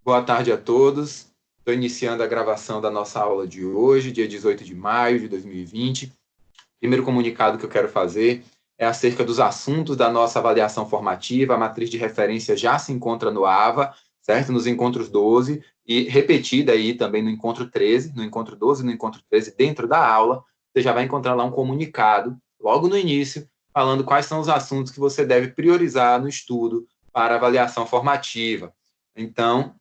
Boa tarde a todos. Estou iniciando a gravação da nossa aula de hoje, dia 18 de maio de 2020. Primeiro comunicado que eu quero fazer é acerca dos assuntos da nossa avaliação formativa. A matriz de referência já se encontra no AVA, certo? Nos encontros 12 e repetida aí também no encontro 13, no encontro 12 e no encontro 13, dentro da aula. Você já vai encontrar lá um comunicado, logo no início, falando quais são os assuntos que você deve priorizar no estudo para avaliação formativa. Então,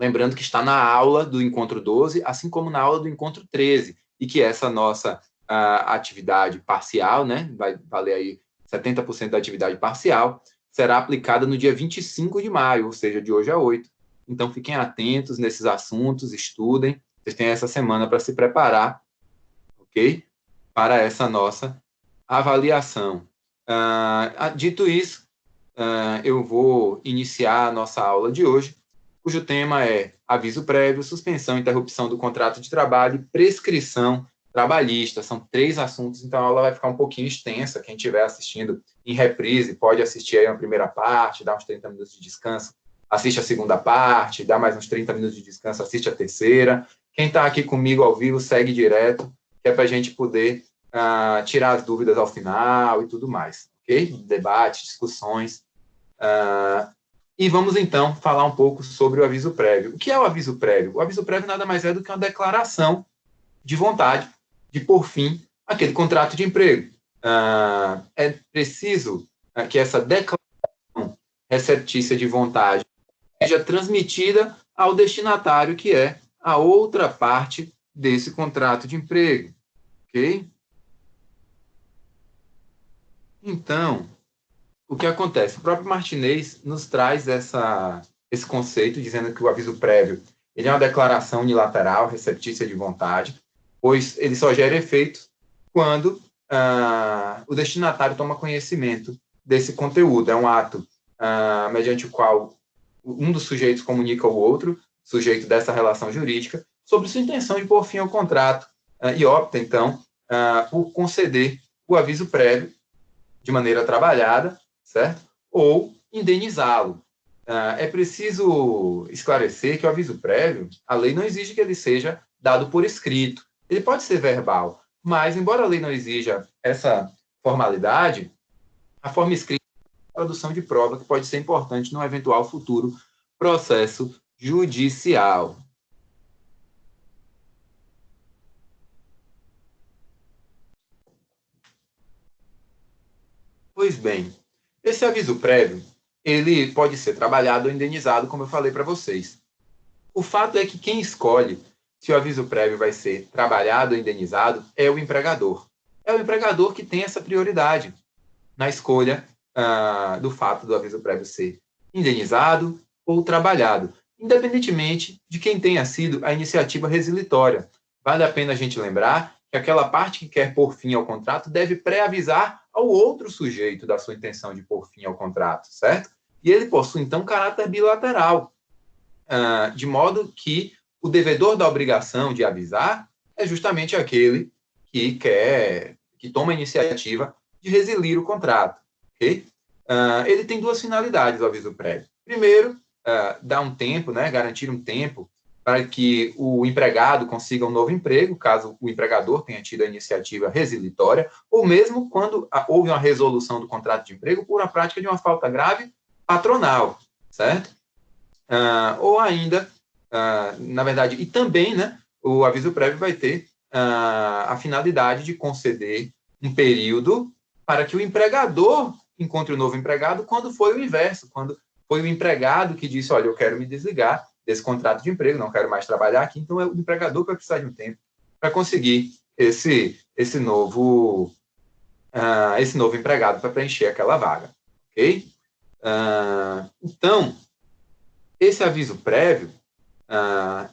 lembrando que está na aula do encontro 12, assim como na aula do encontro 13, e que essa nossa atividade parcial, né, vai valer aí 70% da atividade parcial, será aplicada no dia 25 de maio, ou seja, de hoje a 8. Então, fiquem atentos nesses assuntos, estudem, vocês têm essa semana para se preparar, ok? Para essa nossa avaliação. Dito isso, eu vou iniciar a nossa aula de hoje, cujo tema é aviso prévio, suspensão e interrupção do contrato de trabalho e prescrição trabalhista. São 3 assuntos, então a aula vai ficar um pouquinho extensa. Quem estiver assistindo em reprise pode assistir aí a primeira parte, dar uns 30 minutos de descanso, assiste a segunda parte, dá mais uns 30 minutos de descanso, assiste a terceira. Quem está aqui comigo ao vivo, segue direto, que é para a gente poder tirar as dúvidas ao final e tudo mais, ok? Debate, discussões. E vamos, então, falar um pouco sobre o aviso prévio. O que é o aviso prévio? O aviso prévio nada mais é do que uma declaração de vontade de pôr fim àquele contrato de emprego. É preciso que essa declaração receptícia de vontade seja transmitida ao destinatário, que é a outra parte desse contrato de emprego. Ok? Então, o que acontece? O próprio Martinez nos traz esse conceito, dizendo que o aviso prévio ele é uma declaração unilateral, receptícia de vontade, pois ele só gera efeito quando o destinatário toma conhecimento desse conteúdo. É um ato mediante o qual um dos sujeitos comunica ao outro, sujeito dessa relação jurídica, sobre sua intenção de pôr fim ao contrato e opta, então, por conceder o aviso prévio de maneira trabalhada, certo? Ou indenizá-lo. É preciso esclarecer que o aviso prévio, a lei não exige que ele seja dado por escrito. Ele pode ser verbal, mas, embora a lei não exija essa formalidade, a forma escrita é a produção de prova que pode ser importante num eventual futuro processo judicial. Pois bem, esse aviso prévio, ele pode ser trabalhado ou indenizado, como eu falei para vocês. O fato é que quem escolhe se o aviso prévio vai ser trabalhado ou indenizado é o empregador. É o empregador que tem essa prioridade na escolha do fato do aviso prévio ser indenizado ou trabalhado, independentemente de quem tenha sido a iniciativa resilitória. Vale a pena a gente lembrar que aquela parte que quer pôr fim ao contrato deve pré-avisar ao outro sujeito da sua intenção de pôr fim ao contrato, certo? E ele possui, então, caráter bilateral, de modo que o devedor da obrigação de avisar é justamente aquele que toma a iniciativa de resilir o contrato. Okay? Ele tem 2 finalidades, o aviso prévio. Primeiro, dar um tempo, né, garantir um tempo para que o empregado consiga um novo emprego, caso o empregador tenha tido a iniciativa resilitória, ou mesmo quando houve uma resolução do contrato de emprego por uma prática de uma falta grave patronal, certo? Ou ainda, na verdade, e também, né, o aviso prévio vai ter a finalidade de conceder um período para que o empregador encontre um novo empregado, quando foi o inverso, quando foi o empregado que disse, olha, eu quero me desligar desse contrato de emprego, não quero mais trabalhar aqui, então é o empregador que vai precisar de um tempo para conseguir esse novo empregado para preencher aquela vaga, ok? Então, esse aviso prévio,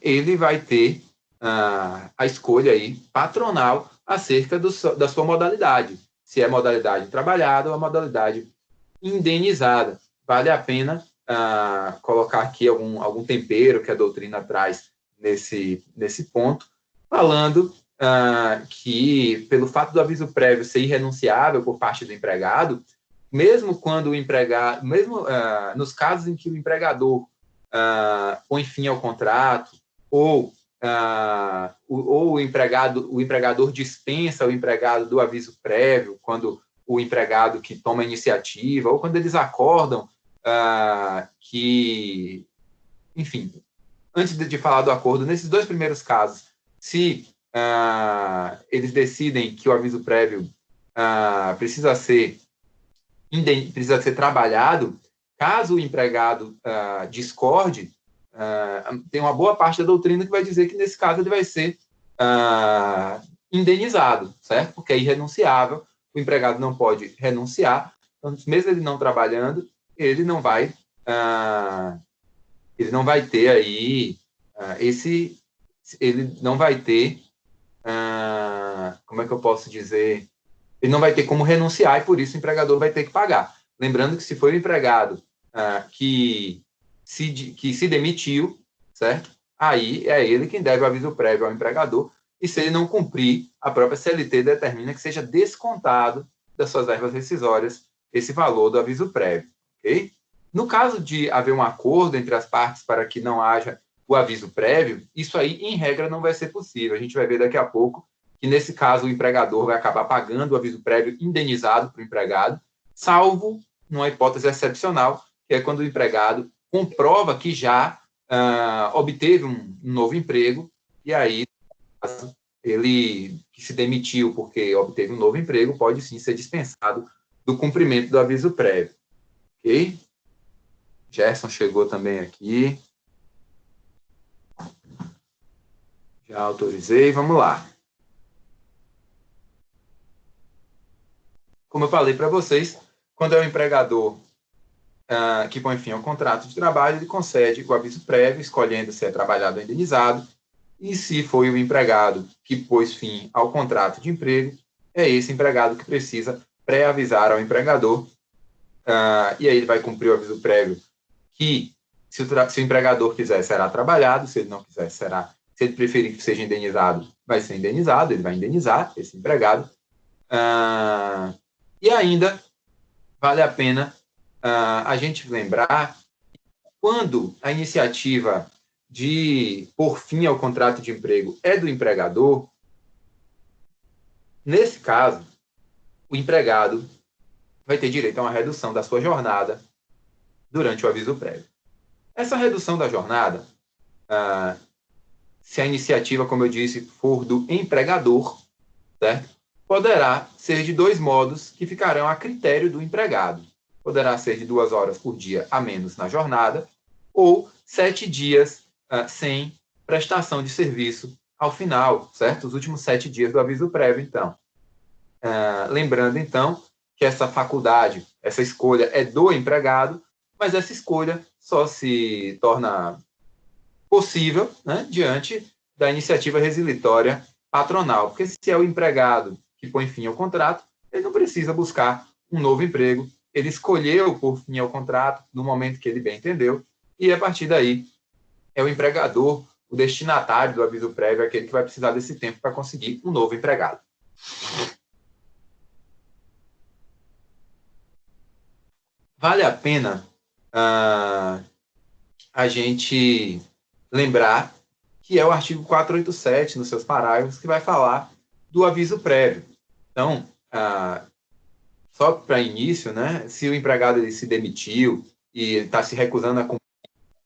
ele vai ter a escolha aí patronal acerca da sua modalidade, se é modalidade trabalhada ou a modalidade indenizada. Vale a pena colocar aqui algum tempero que a doutrina traz nesse ponto, falando que, pelo fato do aviso prévio ser irrenunciável por parte do empregado, mesmo quando o empregado, mesmo nos casos em que o empregador põe fim ao contrato, ou o empregador dispensa o empregado do aviso prévio, quando o empregado que toma a iniciativa, ou quando eles acordam que, enfim, antes de falar do acordo, nesses dois primeiros casos, se eles decidem que o aviso prévio precisa ser trabalhado, caso o empregado discorde, tem uma boa parte da doutrina que vai dizer que, nesse caso, ele vai ser indenizado, certo? Porque é irrenunciável, o empregado não pode renunciar, então, mesmo ele não trabalhando, ele não vai ter aí ele não vai ter, como é que eu posso dizer? Ele não vai ter como renunciar, e por isso o empregador vai ter que pagar. Lembrando que, se for o empregado que se demitiu, certo? Aí é ele quem deve o aviso prévio ao empregador, e se ele não cumprir, a própria CLT determina que seja descontado das suas verbas rescisórias esse valor do aviso prévio, ok? No caso de haver um acordo entre as partes para que não haja o aviso prévio, isso aí, em regra, não vai ser possível. A gente vai ver daqui a pouco que, nesse caso, o empregador vai acabar pagando o aviso prévio indenizado para o empregado, salvo numa hipótese excepcional, que é quando o empregado comprova que já obteve um novo emprego, e aí ele que se demitiu porque obteve um novo emprego pode sim ser dispensado do cumprimento do aviso prévio. Ok? Gerson chegou também aqui. Já autorizei, vamos lá. Como eu falei para vocês, quando é o empregador que põe fim ao contrato de trabalho, ele concede o aviso prévio, escolhendo se é trabalhado ou indenizado, e se foi o empregado que pôs fim ao contrato de emprego, é esse empregado que precisa pré-avisar ao empregador, e aí ele vai cumprir o aviso prévio, que, se o empregador quiser, será trabalhado, se ele não quiser, será. Se ele preferir que seja indenizado, vai ser indenizado, ele vai indenizar esse empregado. E ainda vale a pena a gente lembrar, quando a iniciativa de pôr fim ao contrato de emprego é do empregador, nesse caso, o empregado vai ter direito a uma redução da sua jornada durante o aviso prévio. Essa redução da jornada, se a iniciativa, como eu disse, for do empregador, certo? Poderá ser de dois modos que ficarão a critério do empregado. Poderá ser de 2 horas por dia a menos na jornada, ou 7 dias sem prestação de serviço ao final, certo? Os últimos 7 dias do aviso prévio, então. Lembrando, então, que essa faculdade, essa escolha é do empregado, mas essa escolha só se torna possível, né, diante da iniciativa resilitória patronal, porque se é o empregado que põe fim ao contrato, ele não precisa buscar um novo emprego, ele escolheu pôr fim ao contrato no momento que ele bem entendeu, e a partir daí é o empregador, o destinatário do aviso prévio, aquele que vai precisar desse tempo para conseguir um novo empregado. Vale a pena a gente lembrar que é o artigo 487, nos seus parágrafos, que vai falar do aviso prévio. Então, só para início, né, se o empregado ele se demitiu e está se recusando a cumprir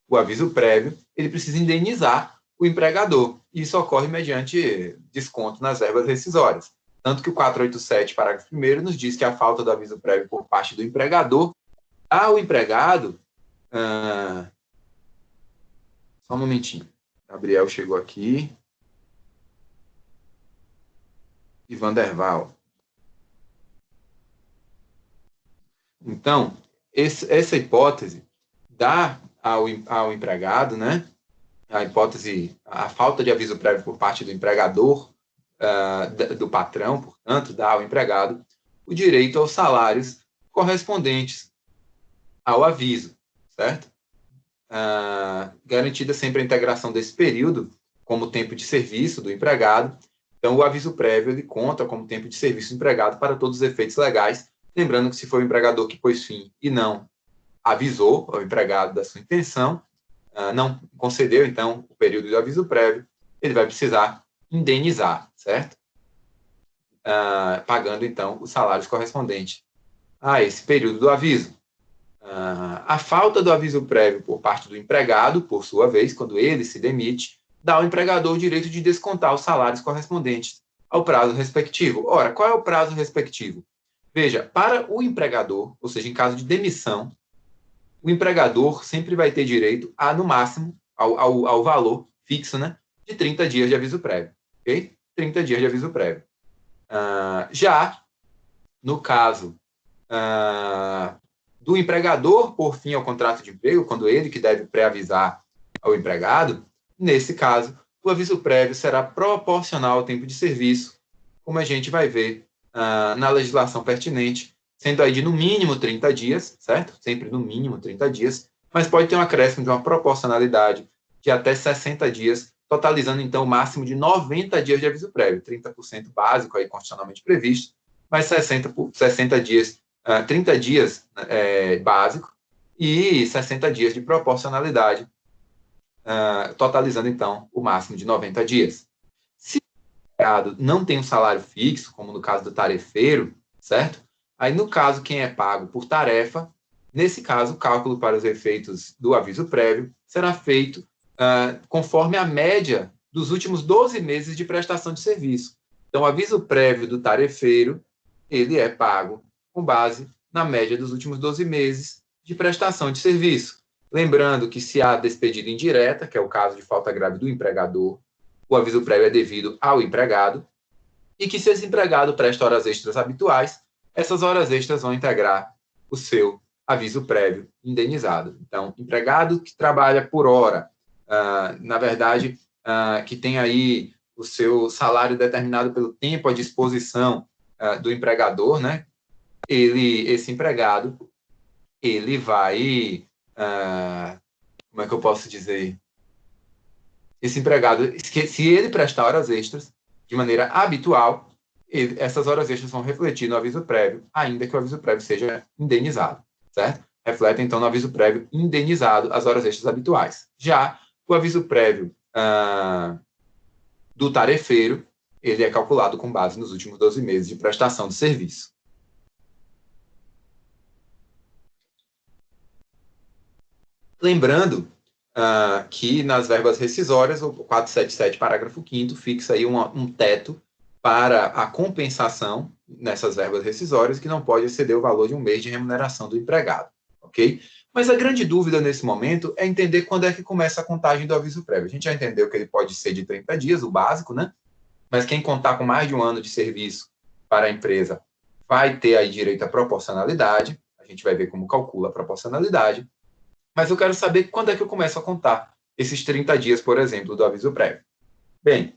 o aviso prévio, ele precisa indenizar o empregador. E isso ocorre mediante desconto nas verbas rescisórias. Tanto que o 487, parágrafo 1º, nos diz que a falta do aviso prévio por parte do empregador ao empregado... Só um momentinho. Gabriel chegou aqui. E Vanderval. Então, essa hipótese dá ao empregado, né, a falta de aviso prévio por parte do empregador, do patrão, portanto, dá ao empregado o direito aos salários correspondentes ao aviso, certo? Garantida sempre a integração desse período como tempo de serviço do empregado. Então, o aviso prévio ele conta como tempo de serviço do empregado para todos os efeitos legais, lembrando que, se for o empregador que pôs fim e não avisou ao empregado da sua intenção, não concedeu, então, o período de aviso prévio, ele vai precisar indenizar, certo? Pagando, então, os salários correspondentes a esse período do aviso. A falta do aviso prévio por parte do empregado, por sua vez, quando ele se demite, dá ao empregador o direito de descontar os salários correspondentes ao prazo respectivo. Ora, qual é o prazo respectivo? Veja, para o empregador, ou seja, em caso de demissão, o empregador sempre vai ter direito a, no máximo, ao valor fixo, né, de 30 dias de aviso prévio. Ok? 30 dias de aviso prévio. Já no caso do empregador por fim ao contrato de emprego, quando ele que deve pré-avisar ao empregado, nesse caso, o aviso prévio será proporcional ao tempo de serviço, como a gente vai ver na legislação pertinente, sendo aí de no mínimo 30 dias, certo? Sempre no mínimo 30 dias, mas pode ter um acréscimo de uma proporcionalidade de até 60 dias, totalizando então o máximo de 90 dias de aviso prévio, 30% básico aí constitucionalmente previsto, mas 60 dias, 30 dias básico e 60 dias de proporcionalidade, totalizando então o máximo de 90 dias. Se o empregado não tem um salário fixo, como no caso do tarefeiro, certo? Aí, no caso, quem é pago por tarefa, nesse caso, o cálculo para os efeitos do aviso prévio será feito conforme a média dos últimos 12 meses de prestação de serviço. Então, o aviso prévio do tarefeiro, ele é pago com base na média dos últimos 12 meses de prestação de serviço. Lembrando que se há despedida indireta, que é o caso de falta grave do empregador, o aviso prévio é devido ao empregado, e que se esse empregado presta horas extras habituais, essas horas extras vão integrar o seu aviso prévio indenizado. Então, empregado que trabalha por hora, na verdade, que tem aí o seu salário determinado pelo tempo à disposição do empregador, né? Esse empregado, ele vai... como é que eu posso dizer? Esse empregado, se ele prestar horas extras de maneira habitual, essas horas extras vão refletir no aviso prévio, ainda que o aviso prévio seja indenizado, certo? Reflete, então, no aviso prévio indenizado as horas extras habituais. Já o aviso prévio do tarefeiro, ele é calculado com base nos últimos 12 meses de prestação de serviço. Lembrando que nas verbas rescisórias, o 477, parágrafo 5º, fixa aí um teto para a compensação nessas verbas rescisórias, que não pode exceder o valor de um mês de remuneração do empregado, ok? Mas a grande dúvida nesse momento é entender quando é que começa a contagem do aviso prévio. A gente já entendeu que ele pode ser de 30 dias, o básico, né? Mas quem contar com mais de um ano de serviço para a empresa vai ter aí direito à proporcionalidade. A gente vai ver como calcula a proporcionalidade. Mas eu quero saber quando é que eu começo a contar esses 30 dias, por exemplo, do aviso prévio. Bem,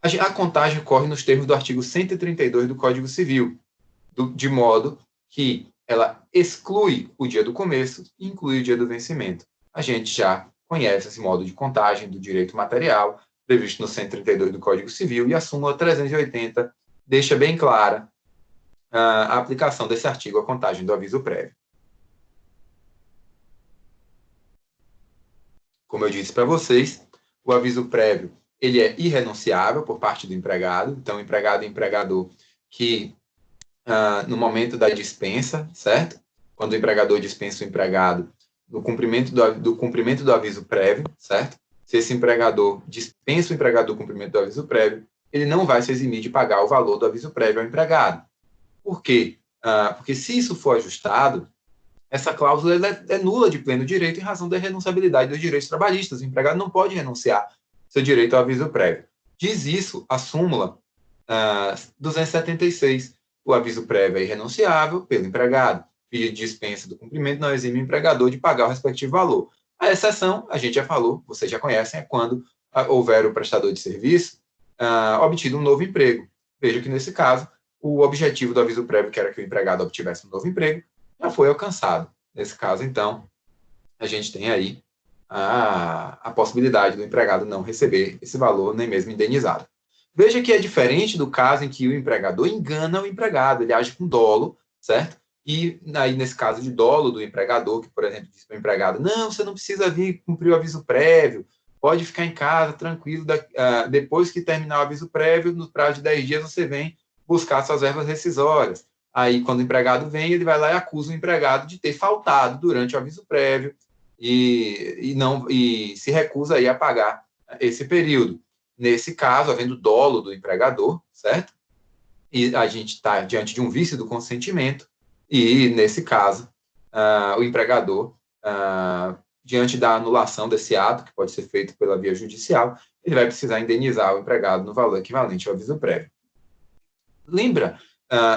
a contagem ocorre nos termos do artigo 132 do Código Civil, de modo que ela exclui o dia do começo e inclui o dia do vencimento. A gente já conhece esse modo de contagem do direito material, previsto no 132 do Código Civil, e a súmula 380 deixa bem clara a aplicação desse artigo à contagem do aviso prévio. Como eu disse para vocês, o aviso prévio ele é irrenunciável por parte do empregado. Então, empregado e empregador que, no momento da dispensa, certo? Quando o empregador dispensa o empregado, do cumprimento do aviso prévio, certo? Se esse empregador dispensa o empregado do cumprimento do aviso prévio, ele não vai se eximir de pagar o valor do aviso prévio ao empregado. Por quê? Porque se isso for ajustado, essa cláusula é nula de pleno direito em razão da irrenunciabilidade dos direitos trabalhistas. O empregado não pode renunciar seu direito ao aviso prévio. Diz isso a súmula 276. O aviso prévio é irrenunciável pelo empregado. Pedido de dispensa do cumprimento não exime o empregador de pagar o respectivo valor. A exceção, a gente já falou, vocês já conhecem, é quando houver o prestador de serviço obtido um novo emprego. Veja que, nesse caso, o objetivo do aviso prévio, que era que o empregado obtivesse um novo emprego, já foi alcançado. Nesse caso, então, a gente tem aí a possibilidade do empregado não receber esse valor, nem mesmo indenizado. Veja que é diferente do caso em que o empregador engana o empregado, ele age com dolo, certo? E aí, nesse caso de dolo do empregador, que, por exemplo, diz para o empregado, não, você não precisa vir cumprir o aviso prévio, pode ficar em casa, tranquilo, depois que terminar o aviso prévio, no prazo de 10 dias, você vem buscar suas verbas rescisórias. Aí, quando o empregado vem, ele vai lá e acusa o empregado de ter faltado durante o aviso prévio e se recusa aí a pagar esse período. Nesse caso, havendo dolo do empregador, certo? E a gente está diante de um vício do consentimento, e, nesse caso, o empregador, diante da anulação desse ato, que pode ser feito pela via judicial, ele vai precisar indenizar o empregado no valor equivalente ao aviso prévio.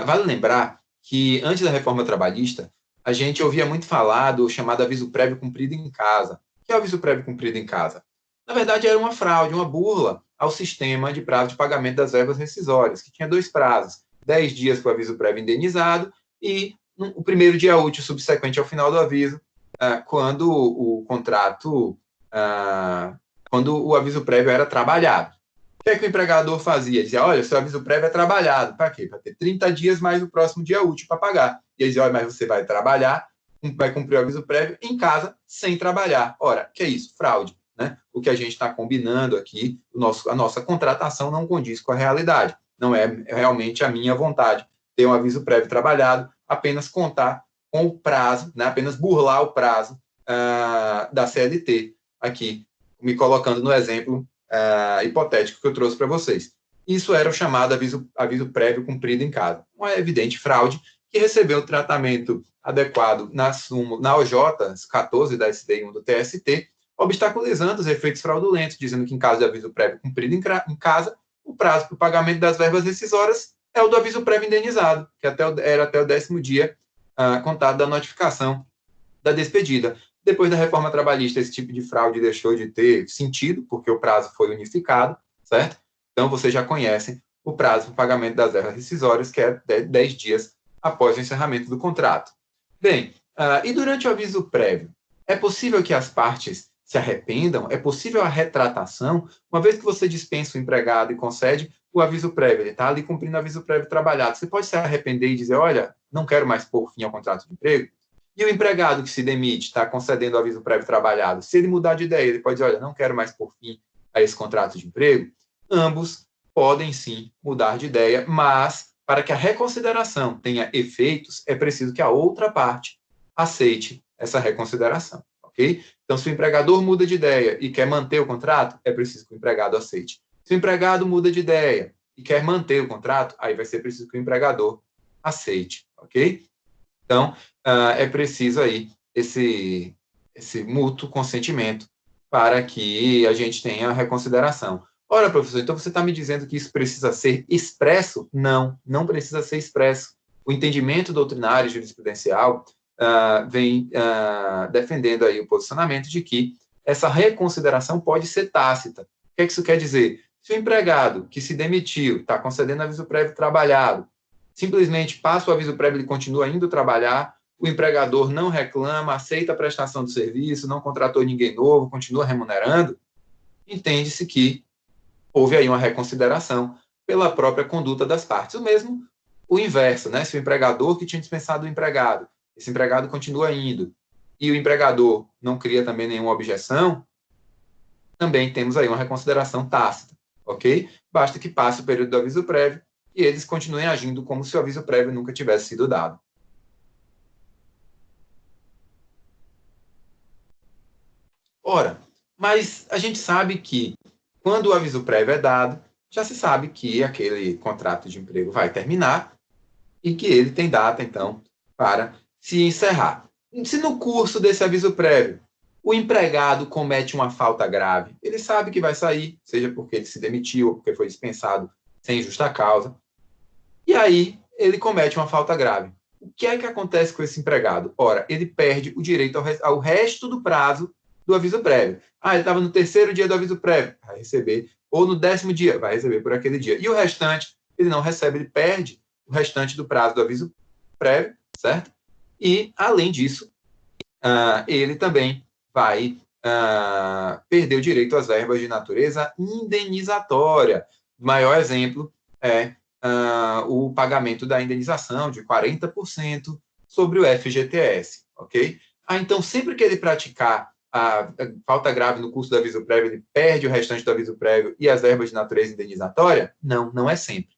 Vale lembrar que, antes da reforma trabalhista, a gente ouvia muito falar do chamado aviso prévio cumprido em casa. O que é o aviso prévio cumprido em casa? Na verdade, era uma fraude, uma burla ao sistema de prazo de pagamento das verbas rescisórias, que tinha 2 prazos: 10 dias para o aviso prévio indenizado e o primeiro dia útil subsequente ao final do aviso, quando o aviso prévio era trabalhado. O que é que o empregador fazia? Ele dizia, olha, seu aviso prévio é trabalhado. Para quê? Para ter 30 dias mais o próximo dia útil para pagar. E ele dizia, olha, mas você vai trabalhar, vai cumprir o aviso prévio em casa, sem trabalhar. Ora, que é isso? Fraude. Né? O que a gente está combinando aqui, a nossa contratação não condiz com a realidade. Não é realmente a minha vontade ter um aviso prévio trabalhado, apenas contar com o prazo, né? Apenas burlar o prazo da CLT aqui, me colocando no exemplo hipotético que eu trouxe para vocês. Isso era o chamado aviso prévio cumprido em casa. Uma evidente fraude que recebeu o tratamento adequado na OJ 14 da STI 1 do TST, obstaculizando os efeitos fraudulentos, dizendo que, em caso de aviso prévio cumprido em casa, o prazo para o pagamento das verbas rescisórias é o do aviso prévio indenizado, que era até o 10º dia contado da notificação da despedida. Depois da reforma trabalhista, esse tipo de fraude deixou de ter sentido, porque o prazo foi unificado, certo? Então, vocês já conhecem o prazo para o pagamento das verbas rescisórias, que é 10 dias após o encerramento do contrato. Bem, e durante o aviso prévio, é possível que as partes se arrependam? É possível a retratação? Uma vez que você dispensa o empregado e concede o aviso prévio, ele está ali cumprindo o aviso prévio trabalhado, você pode se arrepender e dizer, olha, não quero mais pôr fim ao contrato de emprego? E o empregado que se demite, está concedendo o aviso prévio trabalhado, se ele mudar de ideia, ele pode dizer, olha, não quero mais pôr fim a esse contrato de emprego? Ambos podem sim mudar de ideia, mas para que a reconsideração tenha efeitos, é preciso que a outra parte aceite essa reconsideração, ok? Então, se o empregador muda de ideia e quer manter o contrato, é preciso que o empregado aceite. Se o empregado muda de ideia e quer manter o contrato, aí vai ser preciso que o empregador aceite, ok? Então, é preciso aí esse mútuo consentimento para que a gente tenha a reconsideração. Ora, professor, então você está me dizendo que isso precisa ser expresso? Não, não precisa ser expresso. O entendimento doutrinário e jurisprudencial vem defendendo aí o posicionamento de que essa reconsideração pode ser tácita. O que é que isso quer dizer? Se o empregado que se demitiu, está concedendo aviso prévio trabalhado, simplesmente passa o aviso prévio e continua indo trabalhar, o empregador não reclama, aceita a prestação do serviço, não contratou ninguém novo, continua remunerando, entende-se que houve aí uma reconsideração pela própria conduta das partes. O mesmo, o inverso, né? Se o empregador que tinha dispensado o empregado, esse empregado continua indo, e o empregador não cria também nenhuma objeção, também temos aí uma reconsideração tácita, ok? Basta que passe o período do aviso prévio e eles continuem agindo como se o aviso prévio nunca tivesse sido dado. Ora, mas a gente sabe que, quando o aviso prévio é dado, já se sabe que aquele contrato de emprego vai terminar e que ele tem data, então, para se encerrar. Se no curso desse aviso prévio o empregado comete uma falta grave, ele sabe que vai sair, seja porque ele se demitiu ou porque foi dispensado sem justa causa, e aí ele comete uma falta grave. O que é que acontece com esse empregado? Ora, ele perde o direito ao resto do prazo do aviso prévio. Ele estava no 3º dia do aviso prévio, vai receber, ou no 10º dia, vai receber por aquele dia. E o restante, ele não recebe, ele perde o restante do prazo do aviso prévio, certo? E, além disso, ele também vai perder o direito às verbas de natureza indenizatória. O maior exemplo é o pagamento da indenização de 40% sobre o FGTS, ok? Então, sempre que ele praticar a falta grave no curso do aviso prévio, ele perde o restante do aviso prévio e as verbas de natureza indenizatória? Não, não é sempre.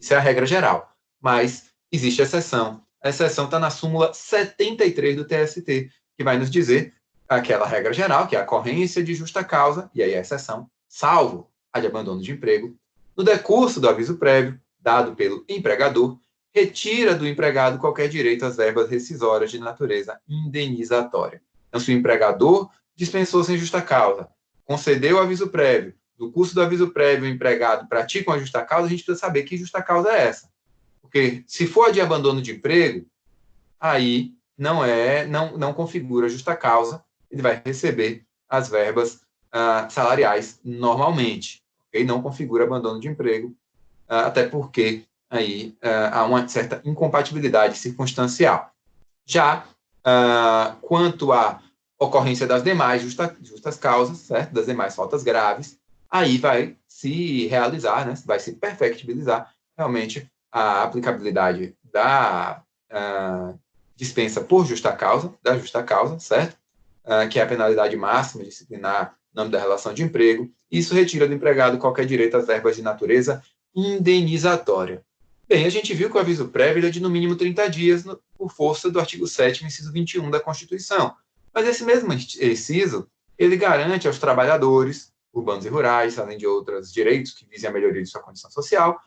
Isso é a regra geral. Mas existe exceção. A exceção está na súmula 73 do TST, que vai nos dizer aquela regra geral, que é a ocorrência de justa causa, e aí a exceção, salvo a de abandono de emprego, no decurso do aviso prévio, dado pelo empregador, retira do empregado qualquer direito às verbas rescisórias de natureza indenizatória. Então, se o empregador dispensou sem justa causa, concedeu o aviso prévio, no curso do aviso prévio o empregado pratica uma justa causa, a gente precisa saber que justa causa é essa. Porque se for de abandono de emprego, aí não configura justa causa, ele vai receber as verbas salariais normalmente, okay? Não configura abandono de emprego, até porque aí há uma certa incompatibilidade circunstancial. Já quanto à ocorrência das demais justas causas, certo? Das demais faltas graves, aí vai se realizar, né? Vai se perfectibilizar realmente a aplicabilidade da dispensa por justa causa, da justa causa, certo? Que é a penalidade máxima disciplinar no âmbito da relação de emprego. Isso retira do empregado qualquer direito às verbas de natureza indenizatória. Bem, a gente viu que o aviso prévio é de no mínimo 30 dias por força do artigo 7º, inciso 21 da Constituição. Mas esse mesmo inciso, ele garante aos trabalhadores urbanos e rurais, além de outros direitos que visem a melhoria de sua condição social,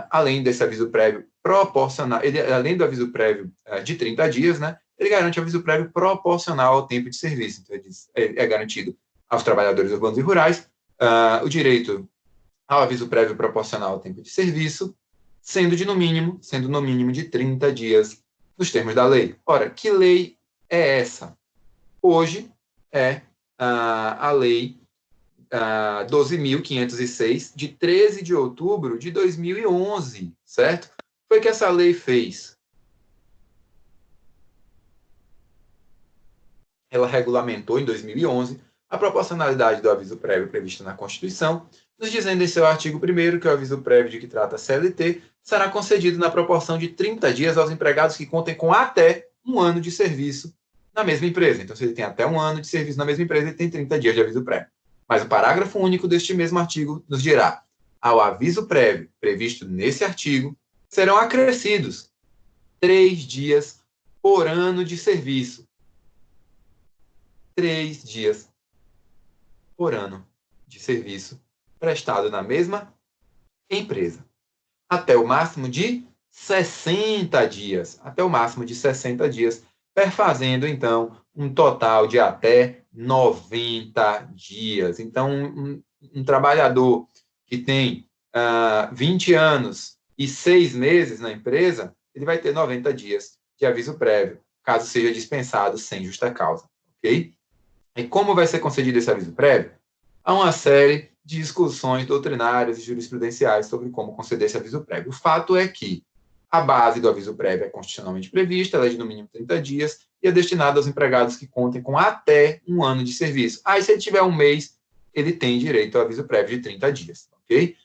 além desse aviso prévio proporcional, além do aviso prévio de 30 dias, né, ele garante aviso prévio proporcional ao tempo de serviço. Então, é garantido aos trabalhadores urbanos e rurais o direito ao aviso prévio proporcional ao tempo de serviço, sendo no mínimo de 30 dias nos termos da lei. Ora, que lei é essa? Hoje é a lei 12.506, de 13 de outubro de 2011, certo? Foi que essa lei fez. Ela regulamentou em 2011 a proporcionalidade do aviso prévio previsto na Constituição, nos dizendo em seu artigo 1º que o aviso prévio de que trata a CLT será concedido na proporção de 30 dias aos empregados que contem com até um ano de serviço na mesma empresa. Então, se ele tem até um ano de serviço na mesma empresa, ele tem 30 dias de aviso prévio. Mas o parágrafo único deste mesmo artigo nos dirá: ao aviso prévio previsto nesse artigo, serão acrescidos 3 dias por ano de serviço. 3 dias por ano de serviço prestado na mesma empresa. Até o máximo de 60 dias. Até o máximo de 60 dias, perfazendo, então, um total de até 90 dias. Então, um trabalhador que tem 20 anos e 6 meses na empresa, ele vai ter 90 dias de aviso prévio, caso seja dispensado sem justa causa, ok? E como vai ser concedido esse aviso prévio? Há uma série de discussões doutrinárias e jurisprudenciais sobre como conceder esse aviso prévio. O fato é que a base do aviso prévio é constitucionalmente prevista, ela é de no mínimo 30 dias e é destinada aos empregados que contem com até um ano de serviço. Aí, se ele tiver um mês, ele tem direito ao aviso prévio de 30 dias, ok?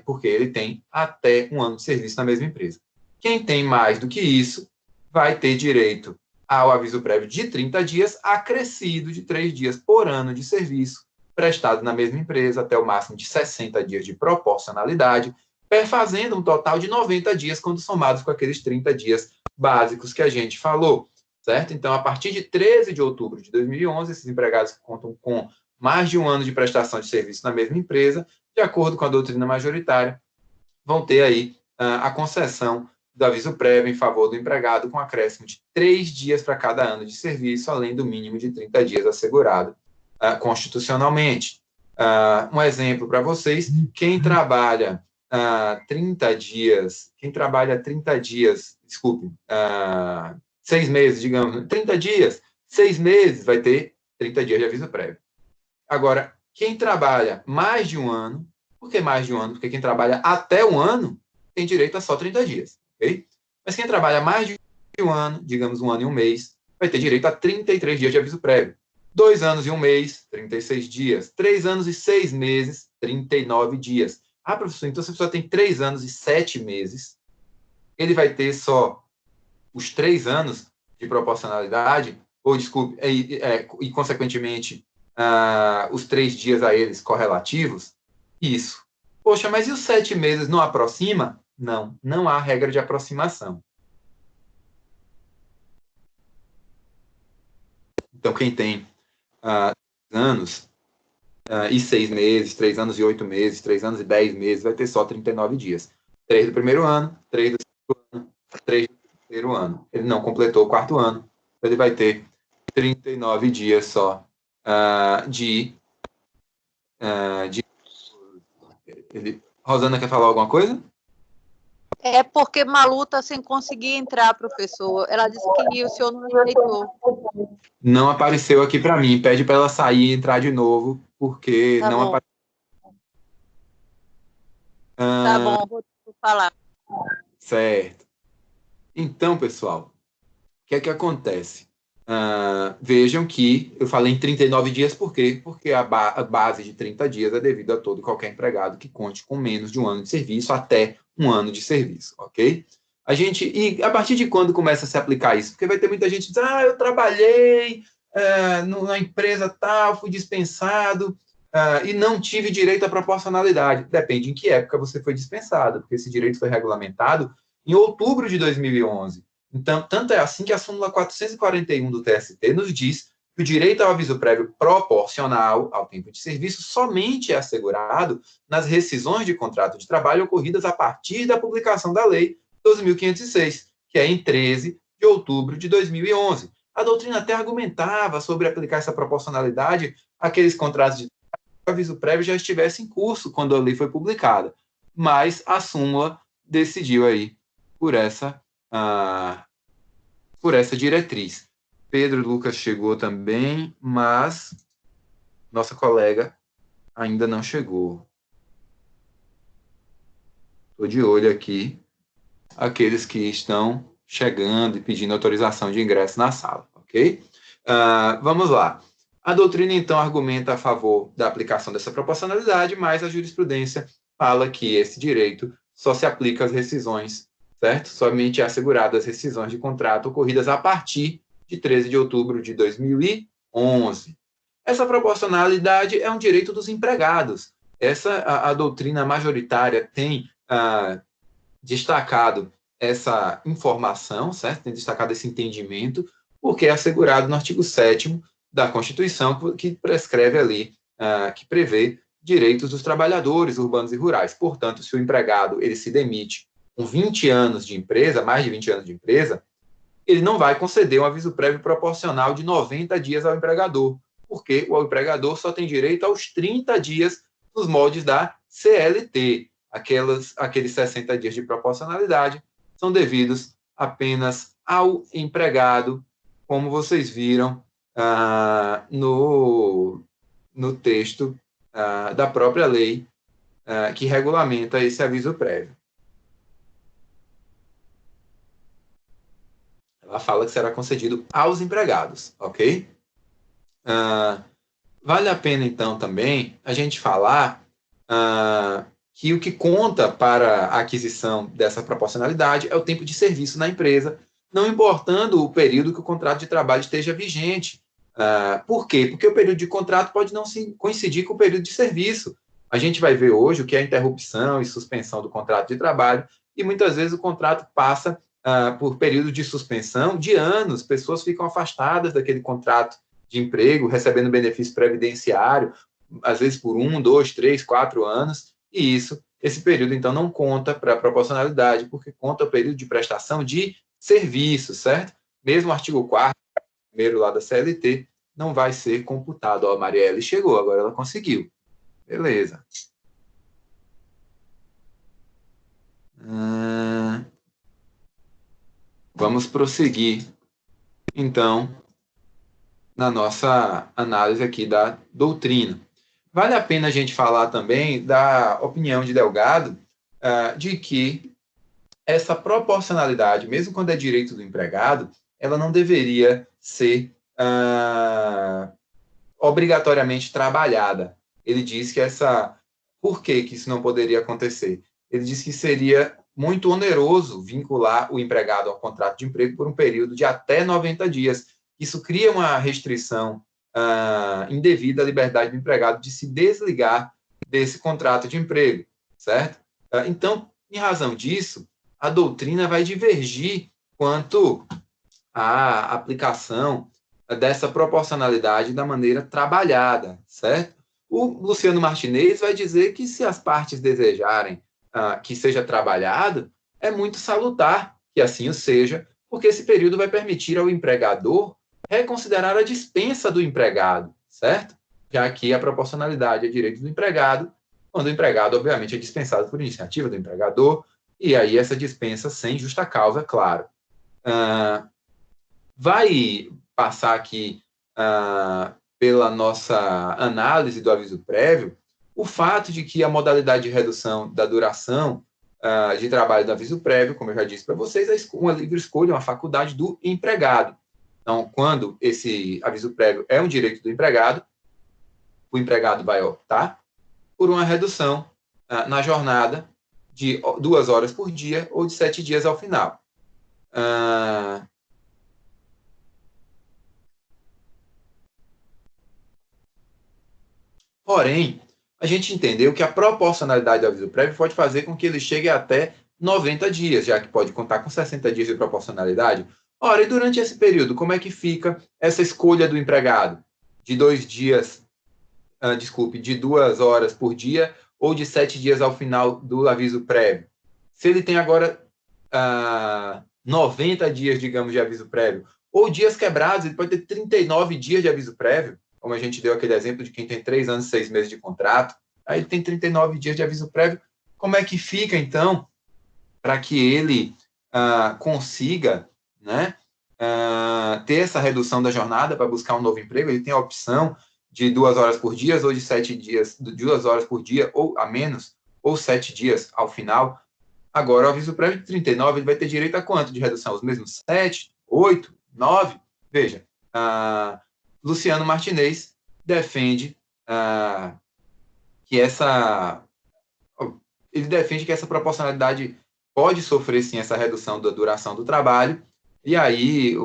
Porque ele tem até um ano de serviço na mesma empresa. Quem tem mais do que isso vai ter direito ao aviso prévio de 30 dias, acrescido de 3 dias por ano de serviço, prestado na mesma empresa, até o máximo de 60 dias de proporcionalidade, perfazendo um total de 90 dias, quando somados com aqueles 30 dias básicos que a gente falou, certo? Então, a partir de 13 de outubro de 2011, esses empregados que contam com mais de um ano de prestação de serviço na mesma empresa, de acordo com a doutrina majoritária, vão ter aí a concessão do aviso prévio em favor do empregado, com acréscimo de 3 dias para cada ano de serviço, além do mínimo de 30 dias assegurado constitucionalmente. Um exemplo para vocês: quem trabalha 30 dias, 6 meses, digamos, 30 dias, 6 meses, vai ter 30 dias de aviso prévio. Agora, quem trabalha mais de um ano, por que mais de um ano? Porque quem trabalha até um ano tem direito a só 30 dias, ok? Mas quem trabalha mais de um ano, digamos 1 ano e 1 mês, vai ter direito a 33 dias de aviso prévio. 2 anos e 1 mês, 36 dias. 3 anos e 6 meses, 39 dias. Professor, então se a pessoa tem 3 anos e 7 meses, ele vai ter só os 3 anos de proporcionalidade, ou desculpe, e consequentemente os 3 dias a eles correlativos, isso. Poxa, mas e os 7 meses não aproxima? Não, não há regra de aproximação. Então, quem tem 3 anos e 6 meses, 3 anos e 8 meses, 3 anos e 10 meses, vai ter só 39 dias. 3 do primeiro ano, 3 do segundo ano, 3 do terceiro ano. Ele não completou o 4º ano, ele vai ter 39 dias só de... Rosana quer falar alguma coisa? É porque Malu está sem conseguir entrar, professor. Ela disse que o senhor não aceitou. Não apareceu aqui para mim. Pede para ela sair e entrar de novo, porque Tá não bom. apareceu. Tá bom, vou falar. Certo. Então, pessoal, o que é que acontece? Vejam que eu falei em 39 dias, por quê? Porque a base de 30 dias é devido a todo e qualquer empregado que conte com menos de 1 ano de serviço até 1 ano de serviço, ok? E a partir de quando começa a se aplicar isso? Porque vai ter muita gente que diz, eu trabalhei na empresa tal, fui dispensado e não tive direito à proporcionalidade. Depende em que época você foi dispensado, porque esse direito foi regulamentado em outubro de 2011. Então, tanto é assim que a súmula 441 do TST nos diz que o direito ao aviso prévio proporcional ao tempo de serviço somente é assegurado nas rescisões de contrato de trabalho ocorridas a partir da publicação da Lei 12.506, que é em 13 de outubro de 2011. A doutrina até argumentava sobre aplicar essa proporcionalidade àqueles contratos de aviso prévio já estivesse em curso quando a lei foi publicada. Mas a súmula decidiu aí por essa diretriz. Pedro Lucas chegou também, mas nossa colega ainda não chegou. Estou de olho aqui, aqueles que estão chegando e pedindo autorização de ingresso na sala, ok? Vamos lá. A doutrina, então, argumenta a favor da aplicação dessa proporcionalidade, mas a jurisprudência fala que esse direito só se aplica às rescisões, certo? Somente é assegurado as rescisões de contrato ocorridas a partir de 13 de outubro de 2011. Essa proporcionalidade é um direito dos empregados. A doutrina majoritária tem destacado essa informação, certo? Tem destacado esse entendimento, porque é assegurado no artigo 7º da Constituição, que prescreve ali, que prevê direitos dos trabalhadores urbanos e rurais. Portanto, se o empregado ele se demite com 20 anos de empresa, mais de 20 anos de empresa, ele não vai conceder um aviso prévio proporcional de 90 dias ao empregador, porque o empregador só tem direito aos 30 dias nos moldes da CLT. Aqueles 60 dias de proporcionalidade são devidos apenas ao empregado, como vocês viram no texto da própria lei que regulamenta esse aviso prévio. Ela fala que será concedido aos empregados, ok? Vale a pena, então, também a gente falar que o que conta para a aquisição dessa proporcionalidade é o tempo de serviço na empresa, não importando o período que o contrato de trabalho esteja vigente. Por quê? Porque o período de contrato pode não coincidir com o período de serviço. A gente vai ver hoje o que é interrupção e suspensão do contrato de trabalho, e muitas vezes o contrato passa por período de suspensão de anos, pessoas ficam afastadas daquele contrato de emprego, recebendo benefício previdenciário, às vezes por 1, 2, 3, 4 anos, e esse período, então, não conta para a proporcionalidade, porque conta o período de prestação de serviço, certo? Mesmo o artigo 4º, primeiro lá da CLT, não vai ser computado. Ó, a Marielle chegou, agora ela conseguiu. Beleza. Vamos prosseguir, então, na nossa análise aqui da doutrina. Vale a pena a gente falar também da opinião de Delgado, de que essa proporcionalidade, mesmo quando é direito do empregado, ela não deveria ser obrigatoriamente trabalhada. Ele diz que por que isso não poderia acontecer? Ele diz que seria muito oneroso vincular o empregado ao contrato de emprego por um período de até 90 dias. Isso cria uma restrição indevida à liberdade do empregado de se desligar desse contrato de emprego, certo? Então, em razão disso, a doutrina vai divergir quanto à aplicação dessa proporcionalidade da maneira trabalhada, certo? O Luciano Martinez vai dizer que se as partes desejarem que seja trabalhado, é muito salutar que assim o seja, porque esse período vai permitir ao empregador reconsiderar a dispensa do empregado, certo? Já que a proporcionalidade é direito do empregado, quando o empregado, obviamente, é dispensado por iniciativa do empregador, e aí essa dispensa sem justa causa, claro. Vai passar aqui pela nossa análise do aviso prévio o fato de que a modalidade de redução da duração de trabalho do aviso prévio, como eu já disse para vocês, é uma livre escolha, uma faculdade do empregado. Então, quando esse aviso prévio é um direito do empregado, o empregado vai optar por uma redução na jornada de 2 horas por dia ou de 7 dias ao final. Porém, a gente entendeu que a proporcionalidade do aviso prévio pode fazer com que ele chegue até 90 dias, já que pode contar com 60 dias de proporcionalidade. Ora, e durante esse período, como é que fica essa escolha do empregado? De 2 dias, de 2 horas por dia ou de 7 dias ao final do aviso prévio? Se ele tem agora 90 dias, digamos, de aviso prévio, ou dias quebrados, ele pode ter 39 dias de aviso prévio, como a gente deu aquele exemplo de quem tem 3 anos e 6 meses de contrato, aí ele tem 39 dias de aviso prévio. Como é que fica, então, para que ele consiga, né, ter essa redução da jornada para buscar um novo emprego? Ele tem a opção de 2 horas por dia ou de 7 dias, 2 horas por dia ou a menos, ou 7 dias ao final. Agora, o aviso prévio de 39, ele vai ter direito a quanto de redução? Os mesmos 7, 8, 9? Veja, Luciano Martinez defende que essa proporcionalidade pode sofrer, sim, essa redução da duração do trabalho, e aí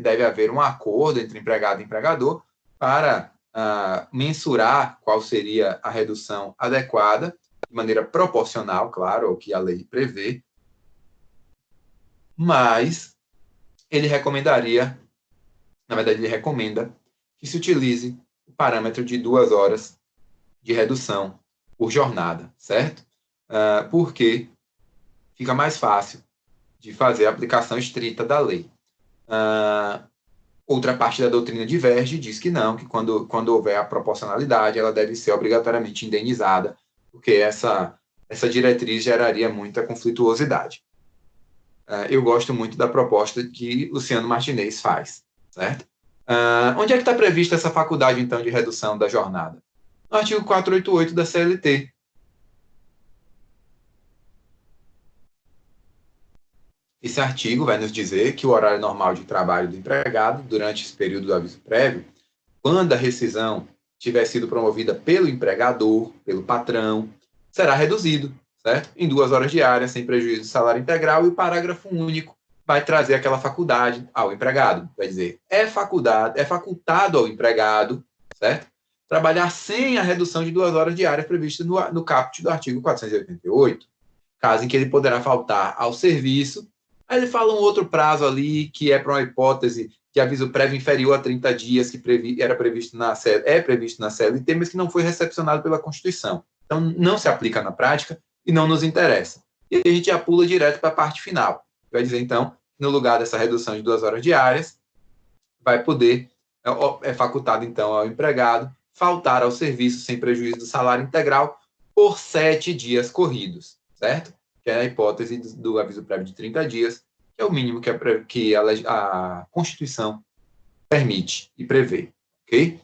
deve haver um acordo entre empregado e empregador para mensurar qual seria a redução adequada, de maneira proporcional, claro, ao que a lei prevê, mas ele recomendaria, na verdade, ele recomenda que se utilize o parâmetro de 2 horas de redução por jornada, certo? Porque fica mais fácil de fazer a aplicação estrita da lei. Outra parte da doutrina diverge, diz que não, que quando houver a proporcionalidade, ela deve ser obrigatoriamente indenizada, porque essa diretriz geraria muita conflituosidade. Eu gosto muito da proposta que Luciano Martinez faz, certo? Onde é que está prevista essa faculdade, então, de redução da jornada? No artigo 488 da CLT. Esse artigo vai nos dizer que o horário normal de trabalho do empregado, durante esse período do aviso prévio, quando a rescisão tiver sido promovida pelo empregador, pelo patrão, será reduzido, certo? Em 2 horas diárias, sem prejuízo do salário integral, e o parágrafo único vai trazer aquela faculdade ao empregado. Vai dizer, é facultado ao empregado, certo? Trabalhar sem a redução de 2 horas diárias prevista no caput do artigo 488, caso em que ele poderá faltar ao serviço. Aí ele fala um outro prazo ali, que é para uma hipótese de aviso prévio inferior a 30 dias, que é previsto na CLT, mas que não foi recepcionado pela Constituição. Então, não se aplica na prática e não nos interessa. E a gente já pula direto para a parte final. Vai dizer, então, no lugar dessa redução de 2 horas diárias, vai poder, é facultado, então, ao empregado faltar ao serviço sem prejuízo do salário integral por 7 dias corridos, certo? Que é a hipótese do aviso prévio de 30 dias, que é o mínimo que a Constituição permite e prevê, ok?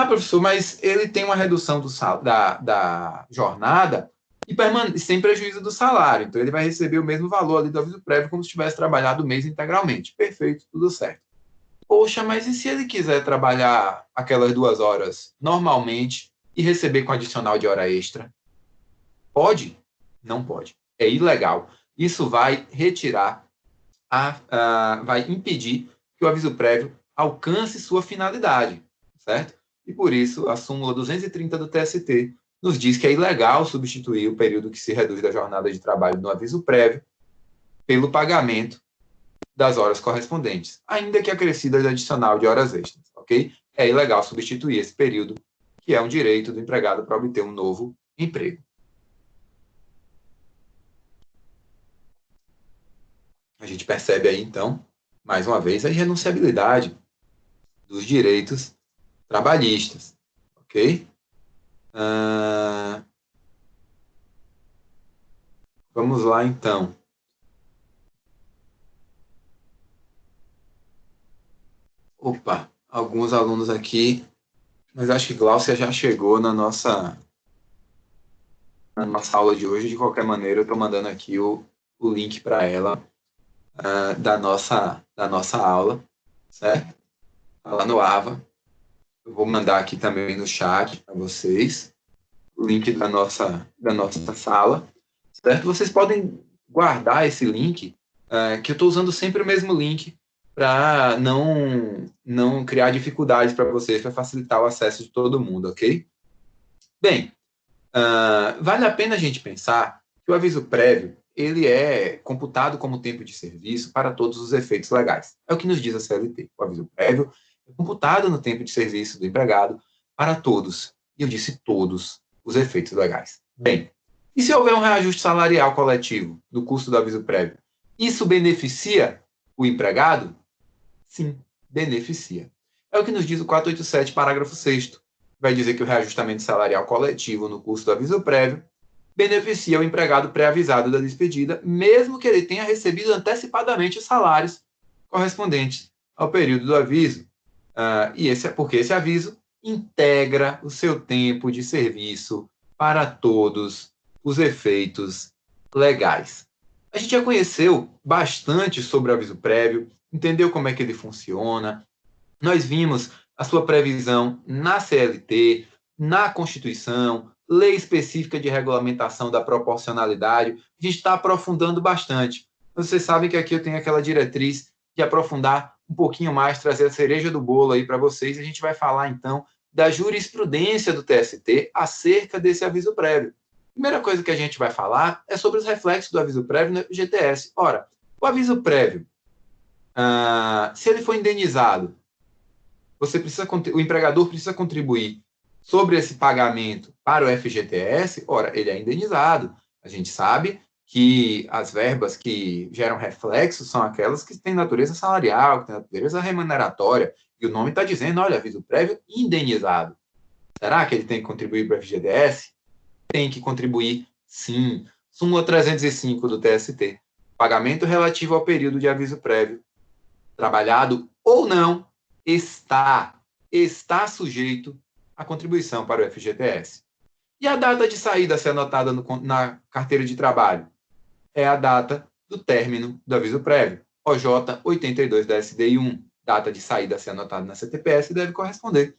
Professor, mas ele tem uma redução da jornada e sem prejuízo do salário, então ele vai receber o mesmo valor ali do aviso prévio como se tivesse trabalhado o mês integralmente. Perfeito, tudo certo. Poxa, mas e se ele quiser trabalhar aquelas 2 horas normalmente e receber com adicional de hora extra? Pode? Não pode. É ilegal. Isso vai retirar, vai impedir que o aviso prévio alcance sua finalidade, certo? E por isso, a súmula 230 do TST nos diz que é ilegal substituir o período que se reduz da jornada de trabalho no aviso prévio pelo pagamento das horas correspondentes, ainda que acrescidas adicional de horas extras, ok? É ilegal substituir esse período, que é um direito do empregado para obter um novo emprego. A gente percebe aí, então, mais uma vez, a irrenunciabilidade dos direitos trabalhistas, ok? Vamos lá, então. Opa, alguns alunos aqui, mas acho que Gláucia já chegou na nossa aula de hoje. De qualquer maneira, eu estou mandando aqui o link para ela da nossa aula, certo? Tá lá no AVA. Eu vou mandar aqui também no chat para vocês o link da nossa sala, certo? Vocês podem guardar esse link, que eu estou usando sempre o mesmo link para não criar dificuldades para vocês, para facilitar o acesso de todo mundo, ok? Bem, vale a pena a gente pensar que o aviso prévio ele é computado como tempo de serviço para todos os efeitos legais. É o que nos diz a CLT. O aviso prévio é computado no tempo de serviço do empregado para todos, e eu disse todos, os efeitos legais. Bem, e se houver um reajuste salarial coletivo do custo do aviso prévio, isso beneficia o empregado? Sim, beneficia. É o que nos diz o 487, parágrafo 6º. Vai dizer que o reajustamento salarial coletivo no custo do aviso prévio beneficia o empregado pré-avisado da despedida, mesmo que ele tenha recebido antecipadamente os salários correspondentes ao período do aviso. E esse é porque esse aviso integra o seu tempo de serviço para todos os efeitos legais. A gente já conheceu bastante sobre o aviso prévio, entendeu como é que ele funciona. Nós vimos a sua previsão na CLT, na Constituição, lei específica de regulamentação da proporcionalidade. A gente está aprofundando bastante. Vocês sabem que aqui eu tenho aquela diretriz de aprofundar um pouquinho mais, trazer a cereja do bolo aí para vocês. A gente vai falar, então, da jurisprudência do TST acerca desse aviso prévio. A primeira coisa que a gente vai falar é sobre os reflexos do aviso prévio no FGTS. Ora, o aviso prévio, se ele for indenizado, o empregador precisa contribuir sobre esse pagamento para o FGTS, ora, ele é indenizado. A gente sabe que as verbas que geram reflexos são aquelas que têm natureza salarial, que têm natureza remuneratória, e o nome está dizendo, olha, aviso prévio indenizado. Será que ele tem que contribuir para o FGTS? Tem que contribuir, sim. Súmula 305 do TST. Pagamento relativo ao período de aviso prévio, trabalhado ou não, está sujeito à contribuição para o FGTS. E a data de saída a ser anotada na carteira de trabalho? É a data do término do aviso prévio. OJ 82 da SDI 1. Data de saída a ser anotada na CTPS deve corresponder